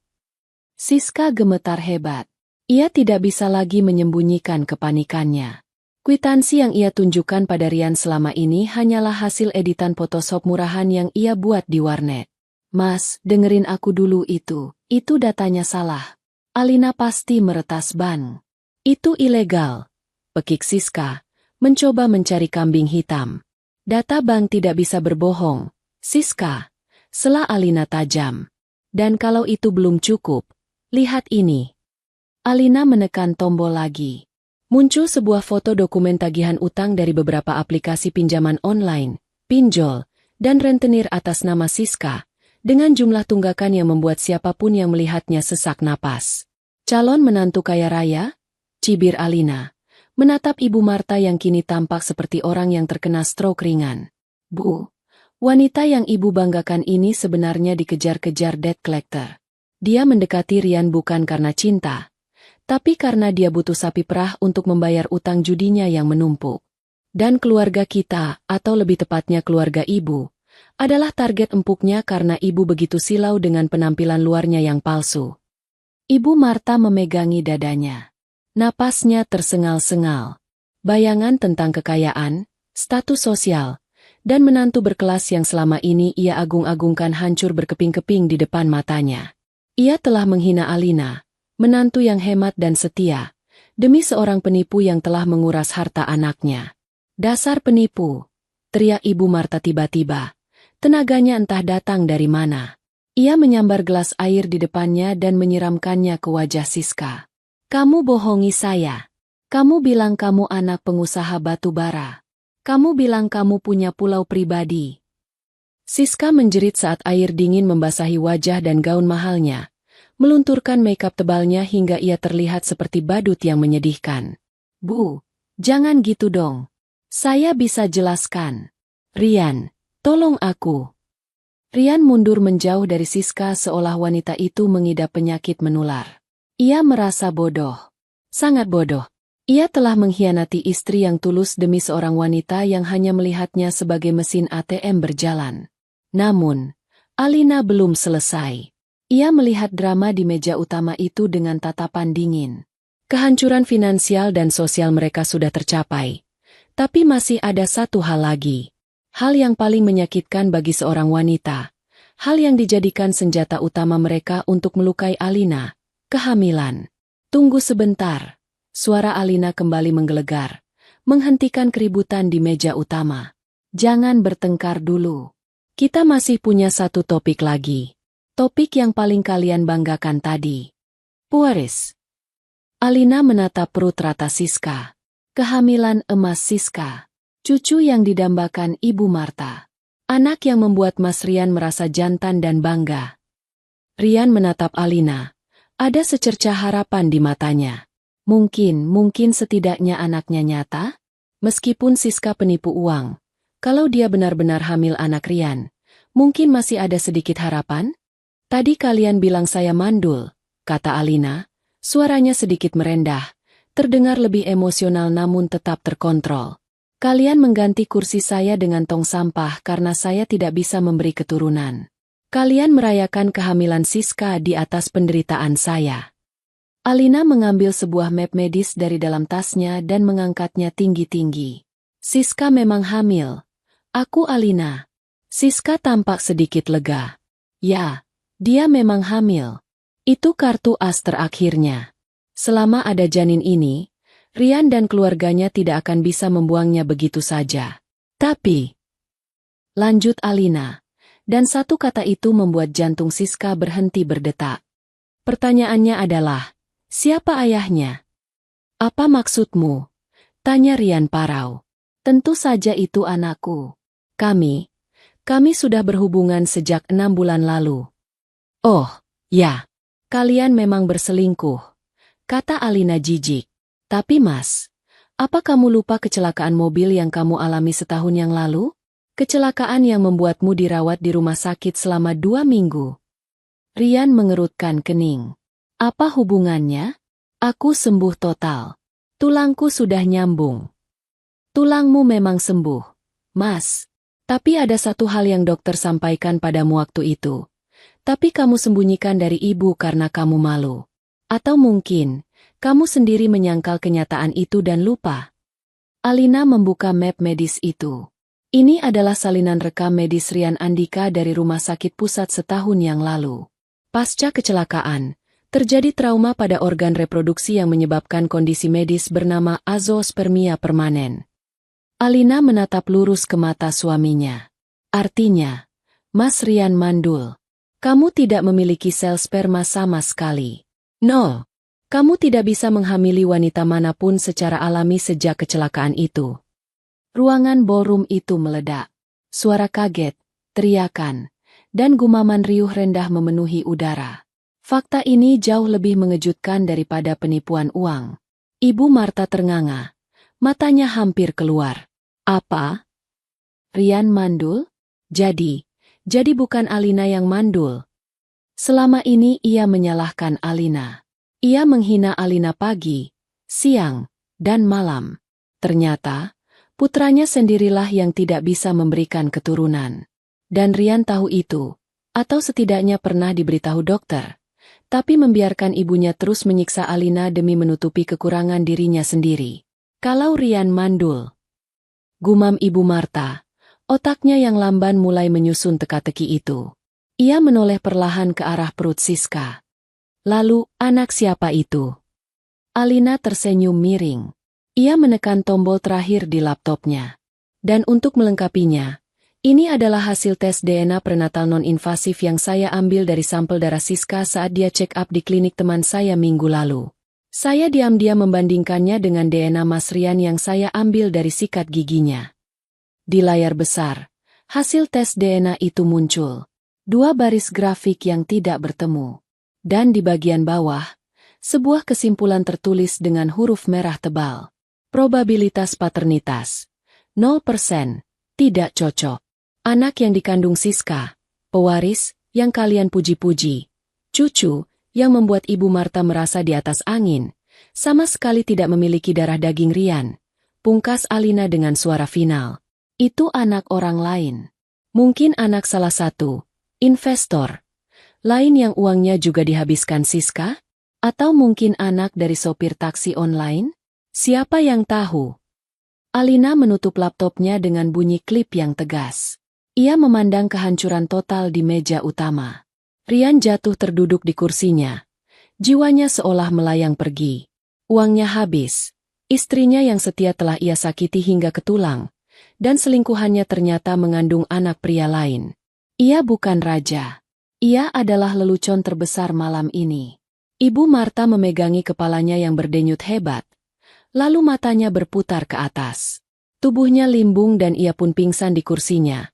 Siska gemetar hebat. Ia tidak bisa lagi menyembunyikan kepanikannya. Kwitansi yang ia tunjukkan pada Rian selama ini hanyalah hasil editan Photoshop murahan yang ia buat di warnet. Mas, dengerin aku dulu itu datanya salah. Alina pasti meretas ban. Itu ilegal. Pekik Siska, mencoba mencari kambing hitam. Data bank tidak bisa berbohong. Siska, sela Alina tajam. Dan kalau itu belum cukup, lihat ini. Alina menekan tombol lagi. Muncul sebuah foto dokumen tagihan utang dari beberapa aplikasi pinjaman online, pinjol, dan rentenir atas nama Siska, dengan jumlah tunggakan yang membuat siapapun yang melihatnya sesak napas. Calon menantu kaya raya? Cibir Alina, menatap Ibu Marta yang kini tampak seperti orang yang terkena stroke ringan. Bu, wanita yang ibu banggakan ini sebenarnya dikejar-kejar debt collector. Dia mendekati Rian bukan karena cinta, tapi karena dia butuh sapi perah untuk membayar utang judinya yang menumpuk. Dan keluarga kita, atau lebih tepatnya keluarga ibu, adalah target empuknya karena ibu begitu silau dengan penampilan luarnya yang palsu. Ibu Marta memegangi dadanya. Napasnya tersengal-sengal. Bayangan tentang kekayaan, status sosial, dan menantu berkelas yang selama ini ia agung-agungkan hancur berkeping-keping di depan matanya. Ia telah menghina Alina, menantu yang hemat dan setia, demi seorang penipu yang telah menguras harta anaknya. Dasar penipu, teriak Ibu Marta tiba-tiba. Tenaganya entah datang dari mana. Ia menyambar gelas air di depannya dan menyiramkannya ke wajah Siska. Kamu bohongi saya. Kamu bilang kamu anak pengusaha batu bara. Kamu bilang kamu punya pulau pribadi. Siska menjerit saat air dingin membasahi wajah dan gaun mahalnya, melunturkan makeup tebalnya hingga ia terlihat seperti badut yang menyedihkan. Bu, jangan gitu dong. Saya bisa jelaskan. Rian, tolong aku. Rian mundur menjauh dari Siska seolah wanita itu mengidap penyakit menular. Ia merasa bodoh. Sangat bodoh. Ia telah mengkhianati istri yang tulus demi seorang wanita yang hanya melihatnya sebagai mesin ATM berjalan. Namun, Alina belum selesai. Ia melihat drama di meja utama itu dengan tatapan dingin. Kehancuran finansial dan sosial mereka sudah tercapai. Tapi masih ada satu hal lagi. Hal yang paling menyakitkan bagi seorang wanita. Hal yang dijadikan senjata utama mereka untuk melukai Alina. Kehamilan. Tunggu sebentar. Suara Alina kembali menggelegar. Menghentikan keributan di meja utama. Jangan bertengkar dulu. Kita masih punya satu topik lagi. Topik yang paling kalian banggakan tadi. Puaris. Alina menatap perut rata Siska. Kehamilan emas Siska. Cucu yang didambakan Ibu Marta. Anak yang membuat Mas Rian merasa jantan dan bangga. Rian menatap Alina. Ada secercah harapan di matanya. Mungkin setidaknya anaknya nyata? Meskipun Siska penipu uang. Kalau dia benar-benar hamil anak Rian, mungkin masih ada sedikit harapan? Tadi kalian bilang saya mandul, kata Alina. Suaranya sedikit merendah. Terdengar lebih emosional namun tetap terkontrol. Kalian mengganti kursi saya dengan tong sampah karena saya tidak bisa memberi keturunan. Kalian merayakan kehamilan Siska di atas penderitaan saya. Alina mengambil sebuah map medis dari dalam tasnya dan mengangkatnya tinggi-tinggi. Siska memang hamil. Aku Alina. Siska tampak sedikit lega. Ya, dia memang hamil. Itu kartu as terakhirnya. Selama ada janin ini, Rian dan keluarganya tidak akan bisa membuangnya begitu saja. Tapi, lanjut Alina, dan satu kata itu membuat jantung Siska berhenti berdetak. Pertanyaannya adalah, siapa ayahnya? Apa maksudmu? Tanya Rian parau. Tentu saja itu anakku. Kami sudah berhubungan sejak 6 bulan lalu. Oh, ya, kalian memang berselingkuh, kata Alina jijik. Tapi Mas, apa kamu lupa kecelakaan mobil yang kamu alami setahun yang lalu? Kecelakaan yang membuatmu dirawat di rumah sakit selama 2 minggu. Rian mengerutkan kening. Apa hubungannya? Aku sembuh total. Tulangku sudah nyambung. Tulangmu memang sembuh, Mas. Tapi ada satu hal yang dokter sampaikan padamu waktu itu. Tapi kamu sembunyikan dari ibu karena kamu malu. Atau mungkin kamu sendiri menyangkal kenyataan itu dan lupa. Alina membuka map medis itu. Ini adalah salinan rekam medis Rian Andika dari rumah sakit pusat setahun yang lalu. Pasca kecelakaan, terjadi trauma pada organ reproduksi yang menyebabkan kondisi medis bernama azoospermia permanen. Alina menatap lurus ke mata suaminya. Artinya, Mas Rian mandul. Kamu tidak memiliki sel sperma sama sekali. No. Kamu tidak bisa menghamili wanita manapun secara alami sejak kecelakaan itu. Ruangan ballroom itu meledak. Suara kaget, teriakan, dan gumaman riuh rendah memenuhi udara. Fakta ini jauh lebih mengejutkan daripada penipuan uang. Ibu Marta ternganga. Matanya hampir keluar. Apa? Rian mandul? Jadi bukan Alina yang mandul. Selama ini ia menyalahkan Alina. Ia menghina Alina pagi, siang, dan malam. Ternyata, putranya sendirilah yang tidak bisa memberikan keturunan. Dan Rian tahu itu, atau setidaknya pernah diberitahu dokter. Tapi membiarkan ibunya terus menyiksa Alina demi menutupi kekurangan dirinya sendiri. Kalau Rian mandul, gumam Ibu Marta, otaknya yang lamban mulai menyusun teka-teki itu. Ia menoleh perlahan ke arah perut Siska. Lalu, anak siapa itu? Alina tersenyum miring. Ia menekan tombol terakhir di laptopnya. Dan untuk melengkapinya, ini adalah hasil tes DNA prenatal non-invasif yang saya ambil dari sampel darah Siska saat dia check up di klinik teman saya minggu lalu. Saya diam-diam membandingkannya dengan DNA Mas Rian yang saya ambil dari sikat giginya. Di layar besar, hasil tes DNA itu muncul. 2 baris grafik yang tidak bertemu. Dan di bagian bawah, sebuah kesimpulan tertulis dengan huruf merah tebal. Probabilitas paternitas 0%, tidak cocok. Anak yang dikandung Siska, pewaris, yang kalian puji-puji, cucu, yang membuat Ibu Marta merasa di atas angin, sama sekali tidak memiliki darah daging Rian. Pungkas Alina dengan suara final. Itu anak orang lain. Mungkin anak salah satu investor lain yang uangnya juga dihabiskan Siska? Atau mungkin anak dari sopir taksi online? Siapa yang tahu? Alina menutup laptopnya dengan bunyi klip yang tegas. Ia memandang kehancuran total di meja utama. Rian jatuh terduduk di kursinya. Jiwanya seolah melayang pergi. Uangnya habis. Istrinya yang setia telah ia sakiti hingga ke tulang. Dan selingkuhannya ternyata mengandung anak pria lain. Ia bukan raja. Ia adalah lelucon terbesar malam ini. Ibu Marta memegangi kepalanya yang berdenyut hebat. Lalu matanya berputar ke atas. Tubuhnya limbung dan ia pun pingsan di kursinya.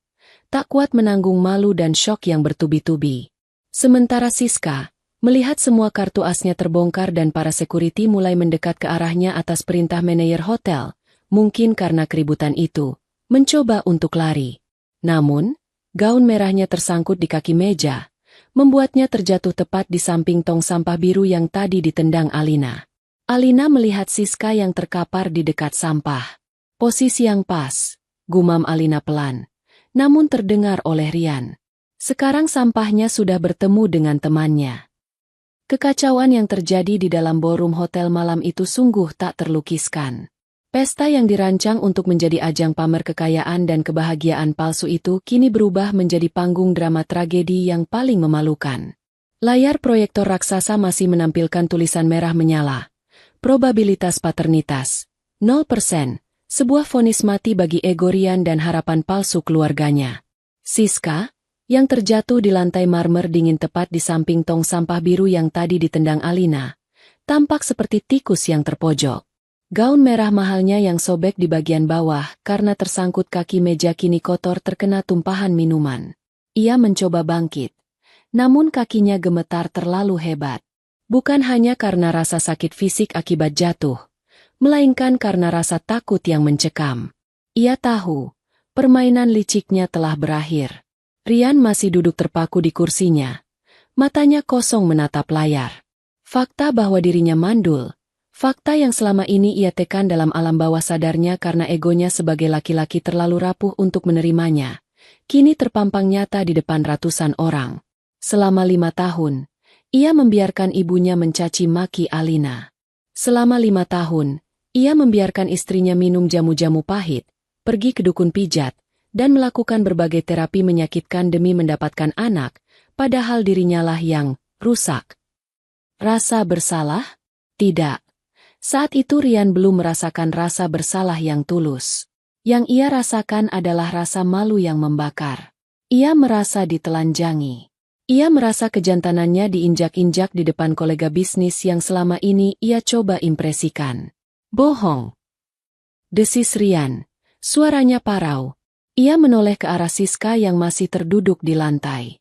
Tak kuat menanggung malu dan syok yang bertubi-tubi. Sementara Siska, melihat semua kartu asnya terbongkar dan para security mulai mendekat ke arahnya atas perintah manajer hotel, mungkin karena keributan itu, mencoba untuk lari. Namun, gaun merahnya tersangkut di kaki meja, membuatnya terjatuh tepat di samping tong sampah biru yang tadi ditendang Alina. Alina melihat Siska yang terkapar di dekat sampah. Posisi yang pas, gumam Alina pelan, namun terdengar oleh Rian. Sekarang sampahnya sudah bertemu dengan temannya. Kekacauan yang terjadi di dalam ballroom hotel malam itu sungguh tak terlukiskan. Pesta yang dirancang untuk menjadi ajang pamer kekayaan dan kebahagiaan palsu itu kini berubah menjadi panggung drama tragedi yang paling memalukan. Layar proyektor raksasa masih menampilkan tulisan merah menyala. Probabilitas paternitas, 0%, sebuah vonis mati bagi ego Rian dan harapan palsu keluarganya. Siska, yang terjatuh di lantai marmer dingin tepat di samping tong sampah biru yang tadi ditendang Alina, tampak seperti tikus yang terpojok. Gaun merah mahalnya yang sobek di bagian bawah karena tersangkut kaki meja kini kotor terkena tumpahan minuman. Ia mencoba bangkit, namun kakinya gemetar terlalu hebat. Bukan hanya karena rasa sakit fisik akibat jatuh, melainkan karena rasa takut yang mencekam. Ia tahu, permainan liciknya telah berakhir. Rian masih duduk terpaku di kursinya. Matanya kosong menatap layar. Fakta bahwa dirinya mandul, fakta yang selama ini ia tekan dalam alam bawah sadarnya karena egonya sebagai laki-laki terlalu rapuh untuk menerimanya, kini terpampang nyata di depan ratusan orang. Selama 5 tahun, ia membiarkan ibunya mencaci maki Alina. Selama 5 tahun, ia membiarkan istrinya minum jamu-jamu pahit, pergi ke dukun pijat, dan melakukan berbagai terapi menyakitkan demi mendapatkan anak, padahal dirinya lah yang rusak. Rasa bersalah? Tidak. Saat itu Rian belum merasakan rasa bersalah yang tulus. Yang ia rasakan adalah rasa malu yang membakar. Ia merasa ditelanjangi. Ia merasa kejantanannya diinjak-injak di depan kolega bisnis yang selama ini ia coba impresikan. Bohong. Desis Rian. Suaranya parau. Ia menoleh ke arah Siska yang masih terduduk di lantai.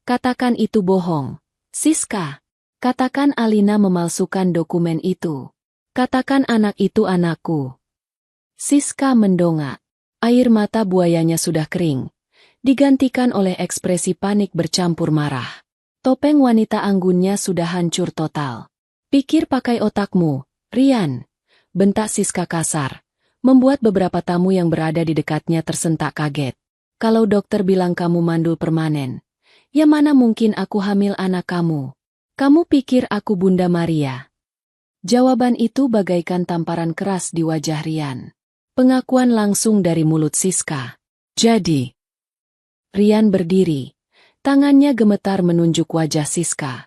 Katakan itu bohong. Siska. Katakan Alina memalsukan dokumen itu. Katakan anak itu anakku. Siska mendongak. Air mata buayanya sudah kering. Digantikan oleh ekspresi panik bercampur marah. Topeng wanita anggunnya sudah hancur total. Pikir pakai otakmu, Rian. Bentak Siska kasar, membuat beberapa tamu yang berada di dekatnya tersentak kaget. Kalau dokter bilang kamu mandul permanen, ya mana mungkin aku hamil anak kamu? Kamu pikir aku Bunda Maria? Jawaban itu bagaikan tamparan keras di wajah Rian. Pengakuan langsung dari mulut Siska. Jadi, Rian berdiri. Tangannya gemetar menunjuk wajah Siska.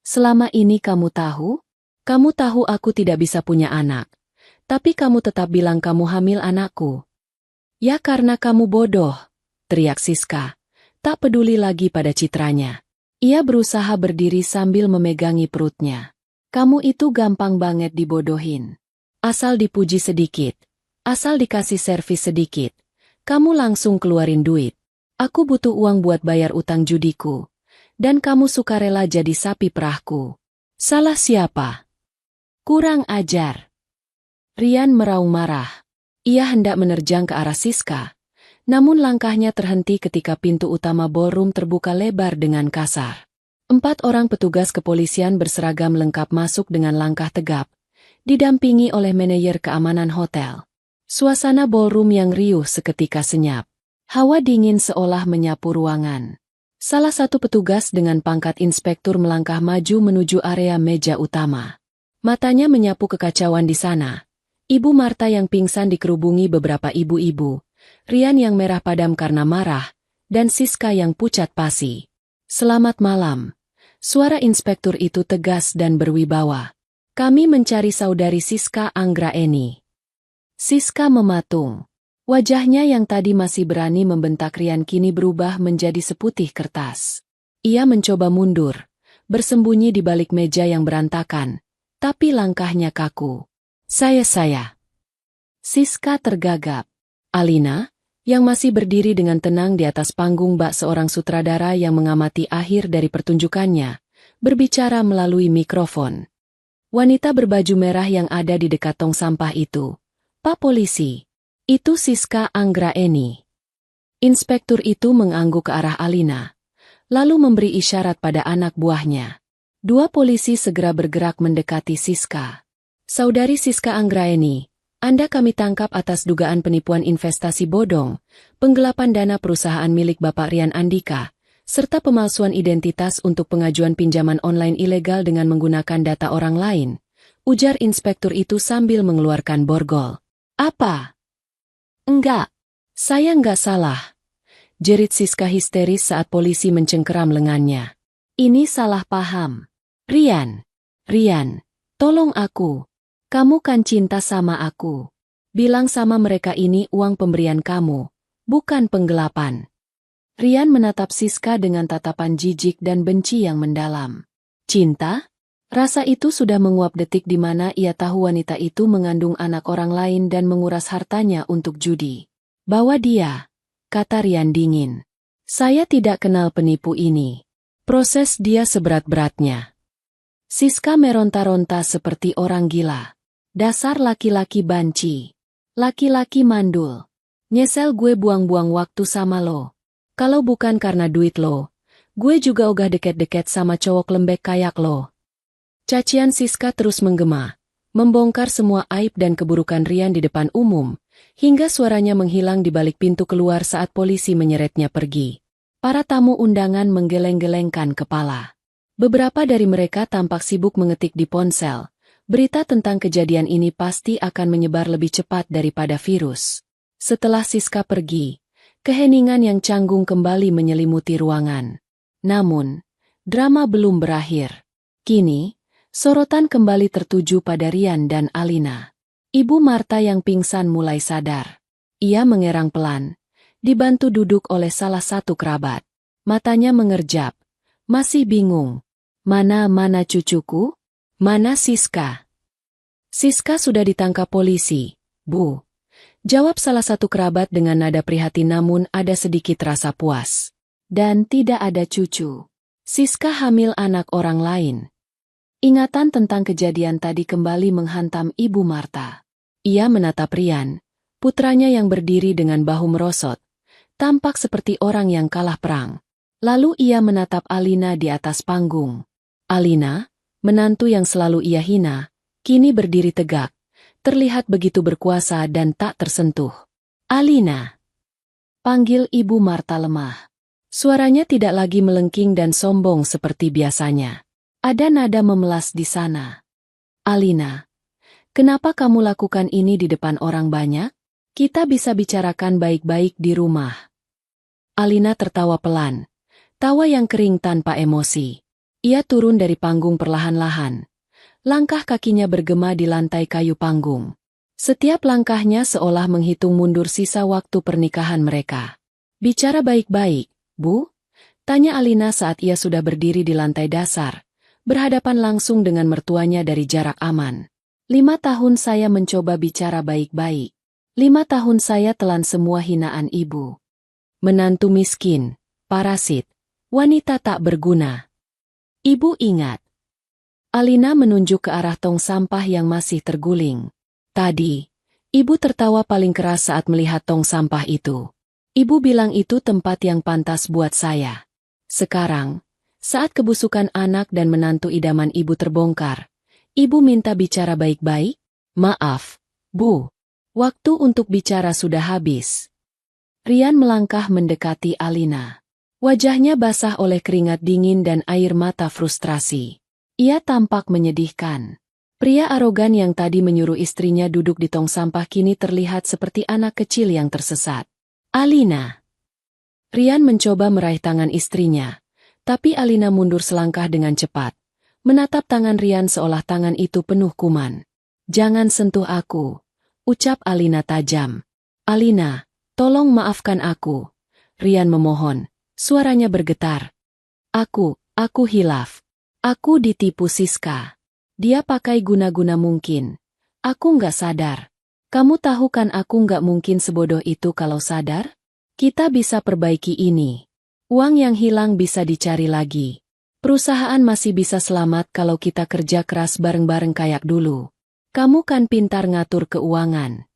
Selama ini kamu tahu? Kamu tahu aku tidak bisa punya anak. Tapi kamu tetap bilang kamu hamil anakku. Ya karena kamu bodoh, teriak Siska. Tak peduli lagi pada citranya. Ia berusaha berdiri sambil memegangi perutnya. Kamu itu gampang banget dibodohin. Asal dipuji sedikit. Asal dikasih servis sedikit. Kamu langsung keluarin duit. Aku butuh uang buat bayar utang judiku. Dan kamu sukarela jadi sapi perahku. Salah siapa? Kurang ajar. Rian meraung marah. Ia hendak menerjang ke arah Siska. Namun langkahnya terhenti ketika pintu utama ballroom terbuka lebar dengan kasar. 4 orang petugas kepolisian berseragam lengkap masuk dengan langkah tegap. Didampingi oleh manajer keamanan hotel. Suasana ballroom yang riuh seketika senyap. Hawa dingin seolah menyapu ruangan. Salah satu petugas dengan pangkat inspektur melangkah maju menuju area meja utama. Matanya menyapu kekacauan di sana. Ibu Marta yang pingsan dikerubungi beberapa ibu-ibu, Rian yang merah padam karena marah, dan Siska yang pucat pasi. "Selamat malam." Suara inspektur itu tegas dan berwibawa. "Kami mencari saudari Siska Anggraeni." Siska mematung. Wajahnya yang tadi masih berani membentak Rian kini berubah menjadi seputih kertas. Ia mencoba mundur, bersembunyi di balik meja yang berantakan, tapi langkahnya kaku. Saya. Siska tergagap. Alina, yang masih berdiri dengan tenang di atas panggung bak seorang sutradara yang mengamati akhir dari pertunjukannya, berbicara melalui mikrofon. Wanita berbaju merah yang ada di dekat tong sampah itu. "Pak Polisi, itu Siska Anggraeni." Inspektur itu mengangguk ke arah Alina, lalu memberi isyarat pada anak buahnya. Dua polisi segera bergerak mendekati Siska. "Saudari Siska Anggraeni, Anda kami tangkap atas dugaan penipuan investasi bodong, penggelapan dana perusahaan milik Bapak Rian Andika, serta pemalsuan identitas untuk pengajuan pinjaman online ilegal dengan menggunakan data orang lain," ujar inspektur itu sambil mengeluarkan borgol. "Apa? Enggak. Saya enggak salah," jerit Siska histeris saat polisi mencengkeram lengannya. "Ini salah paham. Rian, tolong aku. Kamu kan cinta sama aku. Bilang sama mereka ini uang pemberian kamu, bukan penggelapan." Rian menatap Siska dengan tatapan jijik dan benci yang mendalam. Cinta? Rasa itu sudah menguap detik di mana ia tahu wanita itu mengandung anak orang lain dan menguras hartanya untuk judi. "Bawa dia," kata Rian dingin. "Saya tidak kenal penipu ini. Proses dia seberat-beratnya." Siska meronta-ronta seperti orang gila. "Dasar laki-laki banci. Laki-laki mandul. Nyesel gue buang-buang waktu sama lo. Kalau bukan karena duit lo, gue juga ogah deket-deket sama cowok lembek kayak lo." Cacian Siska terus menggema, membongkar semua aib dan keburukan Rian di depan umum, hingga suaranya menghilang di balik pintu keluar saat polisi menyeretnya pergi. Para tamu undangan menggeleng-gelengkan kepala. Beberapa dari mereka tampak sibuk mengetik di ponsel. Berita tentang kejadian ini pasti akan menyebar lebih cepat daripada virus. Setelah Siska pergi, keheningan yang canggung kembali menyelimuti ruangan. Namun, drama belum berakhir. Kini, sorotan kembali tertuju pada Rian dan Alina. Ibu Marta yang pingsan mulai sadar. Ia mengerang pelan, dibantu duduk oleh salah satu kerabat. Matanya mengerjap, masih bingung. Mana cucuku? Mana Siska?" "Siska sudah ditangkap polisi, Bu," jawab salah satu kerabat dengan nada prihatin namun ada sedikit rasa puas. "Dan tidak ada cucu. Siska hamil anak orang lain." Ingatan tentang kejadian tadi kembali menghantam Ibu Marta. Ia menatap Rian, putranya yang berdiri dengan bahu merosot, tampak seperti orang yang kalah perang. Lalu ia menatap Alina di atas panggung. Alina, menantu yang selalu ia hina, kini berdiri tegak, terlihat begitu berkuasa dan tak tersentuh. "Alina," panggil Ibu Marta lemah. Suaranya tidak lagi melengking dan sombong seperti biasanya. Ada nada memelas di sana. "Alina, kenapa kamu lakukan ini di depan orang banyak? Kita bisa bicarakan baik-baik di rumah." Alina tertawa pelan, tawa yang kering tanpa emosi. Ia turun dari panggung perlahan-lahan. Langkah kakinya bergema di lantai kayu panggung. Setiap langkahnya seolah menghitung mundur sisa waktu pernikahan mereka. "Bicara baik-baik, Bu?" tanya Alina saat ia sudah berdiri di lantai dasar, berhadapan langsung dengan mertuanya dari jarak aman. 5 tahun saya mencoba bicara baik-baik. 5 tahun saya telan semua hinaan ibu. Menantu miskin, parasit, wanita tak berguna. Ibu ingat." Alina menunjuk ke arah tong sampah yang masih terguling. "Tadi, ibu tertawa paling keras saat melihat tong sampah itu. Ibu bilang itu tempat yang pantas buat saya. Sekarang, saat kebusukan anak dan menantu idaman ibu terbongkar, ibu minta bicara baik-baik? Maaf, Bu. Waktu untuk bicara sudah habis." Rian melangkah mendekati Alina. Wajahnya basah oleh keringat dingin dan air mata frustrasi. Ia tampak menyedihkan. Pria arogan yang tadi menyuruh istrinya duduk di tong sampah kini terlihat seperti anak kecil yang tersesat. Alina. Rian mencoba meraih tangan istrinya, tapi Alina mundur selangkah dengan cepat, menatap tangan Rian seolah tangan itu penuh kuman. Jangan sentuh aku, ucap Alina tajam. Alina, tolong maafkan aku. Rian memohon, suaranya bergetar. Aku hilaf. Aku ditipu Siska. Dia pakai guna-guna mungkin. Aku nggak sadar. Kamu tahu kan aku nggak mungkin sebodoh itu kalau sadar? Kita bisa perbaiki ini. Uang yang hilang bisa dicari lagi. Perusahaan masih bisa selamat kalau kita kerja keras bareng-bareng kayak dulu. Kamu kan pintar ngatur keuangan.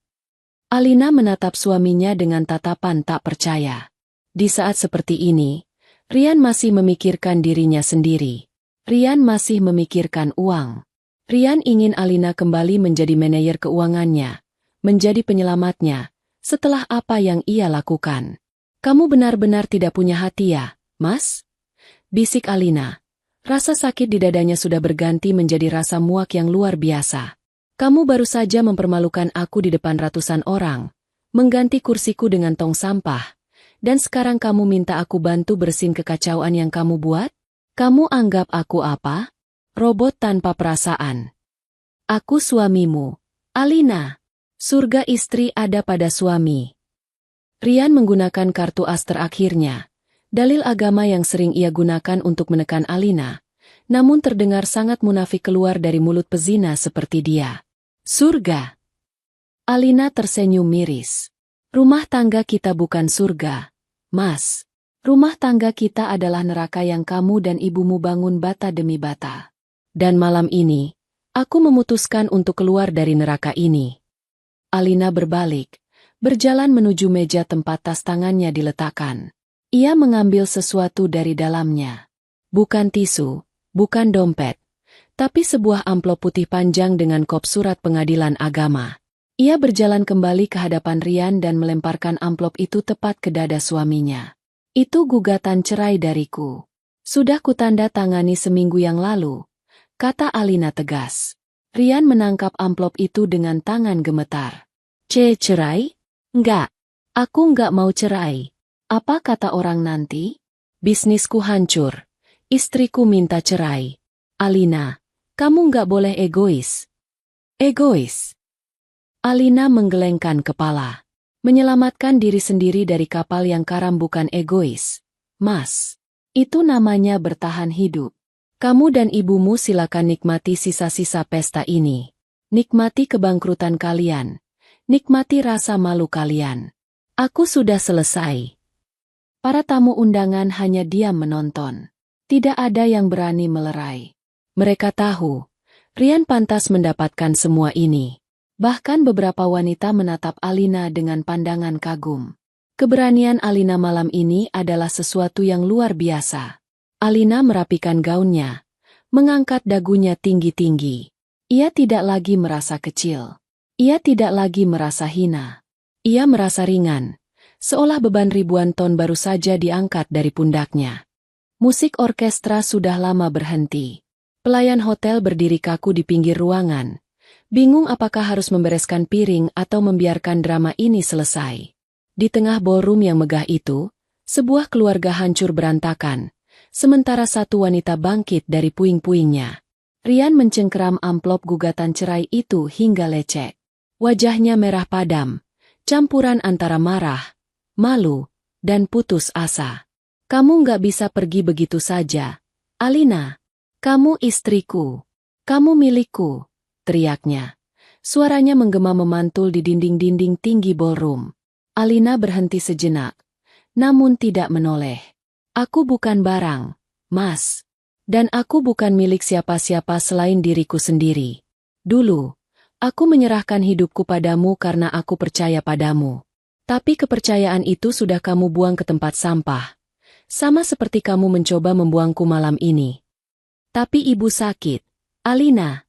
Alina menatap suaminya dengan tatapan tak percaya. Di saat seperti ini, Rian masih memikirkan dirinya sendiri. Rian masih memikirkan uang. Rian ingin Alina kembali menjadi manajer keuangannya, menjadi penyelamatnya, setelah apa yang ia lakukan. Kamu benar-benar tidak punya hati ya, Mas? Bisik Alina. Rasa sakit di dadanya sudah berganti menjadi rasa muak yang luar biasa. Kamu baru saja mempermalukan aku di depan ratusan orang, mengganti kursiku dengan tong sampah, dan sekarang kamu minta aku bantu bersihin kekacauan yang kamu buat? Kamu anggap aku apa? Robot tanpa perasaan. Aku suamimu, Alina. Surga istri ada pada suami. Rian menggunakan kartu as terakhirnya, dalil agama yang sering ia gunakan untuk menekan Alina, namun terdengar sangat munafik keluar dari mulut pezina seperti dia. Surga. Alina tersenyum miris. Rumah tangga kita bukan surga, Mas. Rumah tangga kita adalah neraka yang kamu dan ibumu bangun bata demi bata. Dan malam ini, aku memutuskan untuk keluar dari neraka ini. Alina berbalik, berjalan menuju meja tempat tas tangannya diletakkan. Ia mengambil sesuatu dari dalamnya. Bukan tisu, bukan dompet, tapi sebuah amplop putih panjang dengan kop surat pengadilan agama. Ia berjalan kembali ke hadapan Rian dan melemparkan amplop itu tepat ke dada suaminya. Itu gugatan cerai dariku. Sudah kutanda tangani seminggu yang lalu, kata Alina tegas. Rian menangkap amplop itu dengan tangan gemetar. Cerai? Enggak. Aku enggak mau cerai. Apa kata orang nanti? Bisnisku hancur. Istriku minta cerai. Alina, kamu enggak boleh egois. Egois? Alina menggelengkan kepala. Menyelamatkan diri sendiri dari kapal yang karam bukan egois. Mas, itu namanya bertahan hidup. Kamu dan ibumu silakan nikmati sisa-sisa pesta ini. Nikmati kebangkrutan kalian. Nikmati rasa malu kalian. Aku sudah selesai. Para tamu undangan hanya diam menonton. Tidak ada yang berani melerai. Mereka tahu, Rian pantas mendapatkan semua ini. Bahkan beberapa wanita menatap Alina dengan pandangan kagum. Keberanian Alina malam ini adalah sesuatu yang luar biasa. Alina merapikan gaunnya, mengangkat dagunya tinggi-tinggi. Ia tidak lagi merasa kecil. Ia tidak lagi merasa hina. Ia merasa ringan, seolah beban ribuan ton baru saja diangkat dari pundaknya. Musik orkestra sudah lama berhenti. Pelayan hotel berdiri kaku di pinggir ruangan. Bingung apakah harus membereskan piring atau membiarkan drama ini selesai. Di tengah ballroom yang megah itu, sebuah keluarga hancur berantakan, sementara satu wanita bangkit dari puing-puingnya. Rian mencengkeram amplop gugatan cerai itu hingga lecek. Wajahnya merah padam, campuran antara marah, malu, dan putus asa. Kamu nggak bisa pergi begitu saja. Alina, kamu istriku. Kamu milikku. Teriaknya. Suaranya menggema memantul di dinding-dinding tinggi ballroom. Alina berhenti sejenak, namun tidak menoleh. Aku bukan barang, Mas. Dan aku bukan milik siapa-siapa selain diriku sendiri. Dulu, aku menyerahkan hidupku padamu karena aku percaya padamu. Tapi kepercayaan itu sudah kamu buang ke tempat sampah. Sama seperti kamu mencoba membuangku malam ini. Tapi ibu sakit. Alina.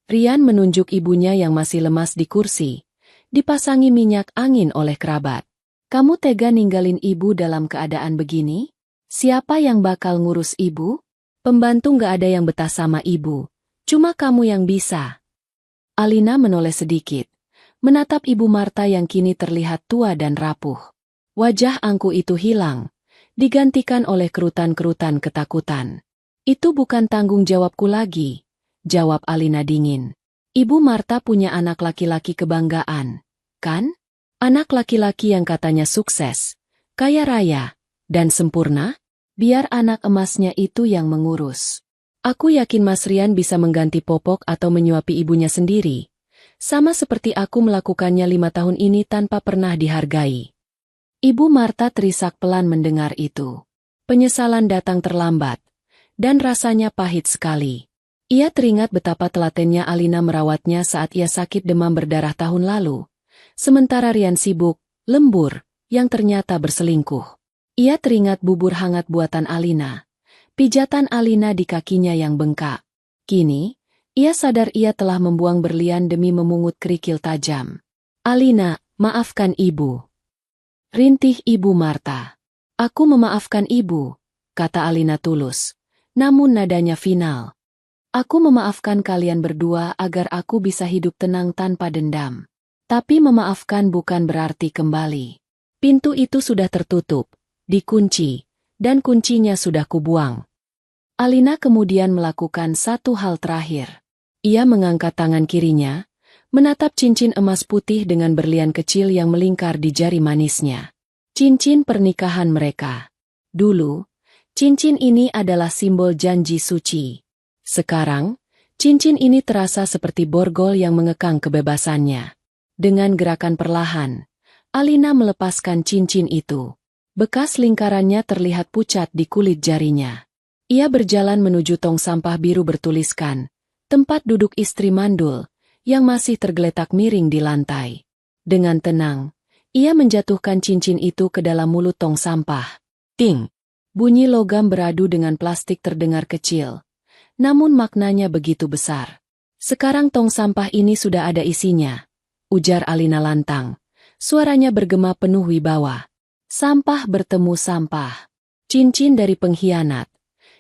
Rian menunjuk ibunya yang masih lemas di kursi, dipasangi minyak angin oleh kerabat. Kamu tega ninggalin ibu dalam keadaan begini? Siapa yang bakal ngurus ibu? Pembantu nggak ada yang betah sama ibu, cuma kamu yang bisa. Alina menoleh sedikit, menatap Ibu Marta yang kini terlihat tua dan rapuh. Wajah angku itu hilang, digantikan oleh kerutan-kerutan ketakutan. Itu bukan tanggung jawabku lagi, jawab Alina dingin. Ibu Marta punya anak laki-laki kebanggaan, kan? Anak laki-laki yang katanya sukses, kaya raya, dan sempurna? Biar anak emasnya itu yang mengurus. Aku yakin Mas Rian bisa mengganti popok atau menyuapi ibunya sendiri. Sama seperti aku melakukannya 5 tahun ini tanpa pernah dihargai. Ibu Marta terisak pelan mendengar itu. Penyesalan datang terlambat, dan rasanya pahit sekali. Ia teringat betapa telatennya Alina merawatnya saat ia sakit demam berdarah tahun lalu. Sementara Rian sibuk, lembur, yang ternyata berselingkuh. Ia teringat bubur hangat buatan Alina, pijatan Alina di kakinya yang bengkak. Kini, ia sadar ia telah membuang berlian demi memungut kerikil tajam. Alina, maafkan ibu. Rintih Ibu Marta. Aku memaafkan ibu, kata Alina tulus, namun nadanya final. Aku memaafkan kalian berdua agar aku bisa hidup tenang tanpa dendam. Tapi memaafkan bukan berarti kembali. Pintu itu sudah tertutup, dikunci, dan kuncinya sudah kubuang. Alina kemudian melakukan satu hal terakhir. Ia mengangkat tangan kirinya, menatap cincin emas putih dengan berlian kecil yang melingkar di jari manisnya. Cincin pernikahan mereka. Dulu, cincin ini adalah simbol janji suci. Sekarang, cincin ini terasa seperti borgol yang mengekang kebebasannya. Dengan gerakan perlahan, Alina melepaskan cincin itu. Bekas lingkarannya terlihat pucat di kulit jarinya. Ia berjalan menuju tong sampah biru bertuliskan, tempat duduk istri mandul, yang masih tergeletak miring di lantai. Dengan tenang, ia menjatuhkan cincin itu ke dalam mulut tong sampah. Ting! Bunyi logam beradu dengan plastik terdengar kecil. Namun maknanya begitu besar. Sekarang tong sampah ini sudah ada isinya, ujar Alina lantang. Suaranya bergema penuh wibawa. Sampah bertemu sampah. Cincin dari pengkhianat.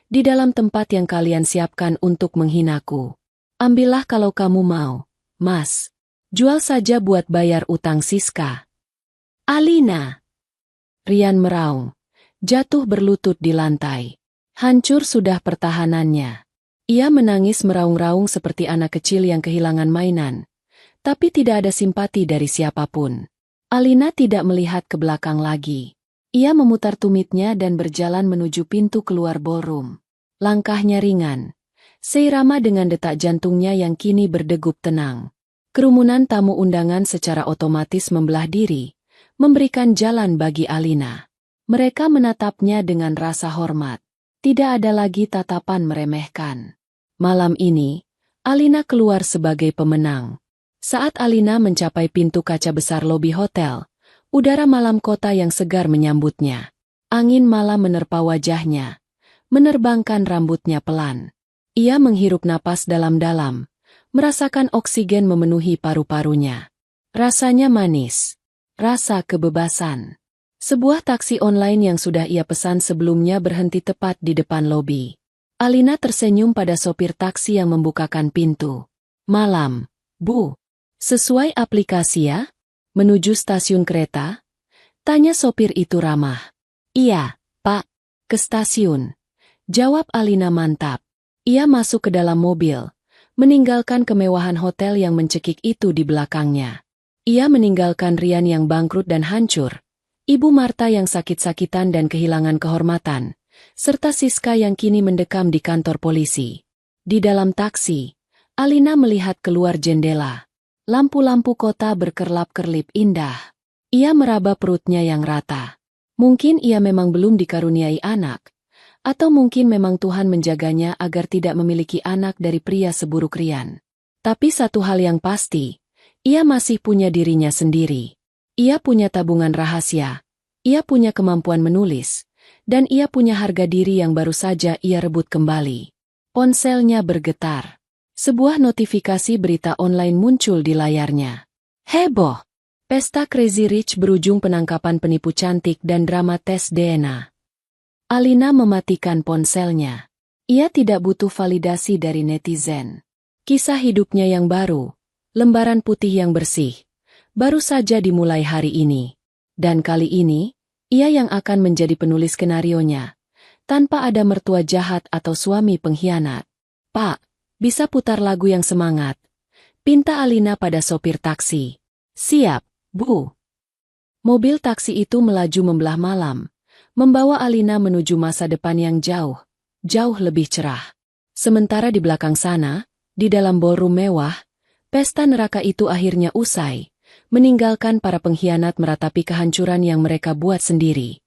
Di dalam tempat yang kalian siapkan untuk menghinaku. Ambillah kalau kamu mau, Mas. Jual saja buat bayar utang Siska. Alina. Rian meraung. Jatuh berlutut di lantai. Hancur sudah pertahanannya. Ia menangis meraung-raung seperti anak kecil yang kehilangan mainan. Tapi tidak ada simpati dari siapapun. Alina tidak melihat ke belakang lagi. Ia memutar tumitnya dan berjalan menuju pintu keluar ballroom. Langkahnya ringan, seirama dengan detak jantungnya yang kini berdegup tenang. Kerumunan tamu undangan secara otomatis membelah diri, memberikan jalan bagi Alina. Mereka menatapnya dengan rasa hormat. Tidak ada lagi tatapan meremehkan. Malam ini, Alina keluar sebagai pemenang. Saat Alina mencapai pintu kaca besar lobi hotel, udara malam kota yang segar menyambutnya. Angin malam menerpa wajahnya, menerbangkan rambutnya pelan. Ia menghirup napas dalam-dalam, merasakan oksigen memenuhi paru-parunya. Rasanya manis, rasa kebebasan. Sebuah taksi online yang sudah ia pesan sebelumnya berhenti tepat di depan lobi. Alina tersenyum pada sopir taksi yang membukakan pintu. Malam, Bu. Sesuai aplikasi ya? Menuju stasiun kereta? Tanya sopir itu ramah. Iya, Pak. Ke stasiun. Jawab Alina mantap. Ia masuk ke dalam mobil, meninggalkan kemewahan hotel yang mencekik itu di belakangnya. Ia meninggalkan Rian yang bangkrut dan hancur, Ibu Marta yang sakit-sakitan dan kehilangan kehormatan, serta Siska yang kini mendekam di kantor polisi. Di dalam taksi, Alina melihat keluar jendela. Lampu-lampu kota berkerlap-kerlip indah. Ia meraba perutnya yang rata. Mungkin ia memang belum dikaruniai anak, atau mungkin memang Tuhan menjaganya agar tidak memiliki anak dari pria seburuk Rian. Tapi satu hal yang pasti, ia masih punya dirinya sendiri. Ia punya tabungan rahasia, ia punya kemampuan menulis, dan ia punya harga diri yang baru saja ia rebut kembali. Ponselnya bergetar. Sebuah notifikasi berita online muncul di layarnya. Heboh! Pesta Crazy Rich berujung penangkapan penipu cantik dan drama tes DNA. Alina mematikan ponselnya. Ia tidak butuh validasi dari netizen. Kisah hidupnya yang baru, lembaran putih yang bersih. Baru saja dimulai hari ini. Dan kali ini, ia yang akan menjadi penulis skenarionya. Tanpa ada mertua jahat atau suami pengkhianat. Pak, bisa putar lagu yang semangat. Pinta Alina pada sopir taksi. Siap, Bu. Mobil taksi itu melaju membelah malam. Membawa Alina menuju masa depan yang jauh lebih cerah. Sementara di belakang sana, di dalam ballroom mewah, pesta neraka itu akhirnya usai. Meninggalkan para pengkhianat meratapi kehancuran yang mereka buat sendiri.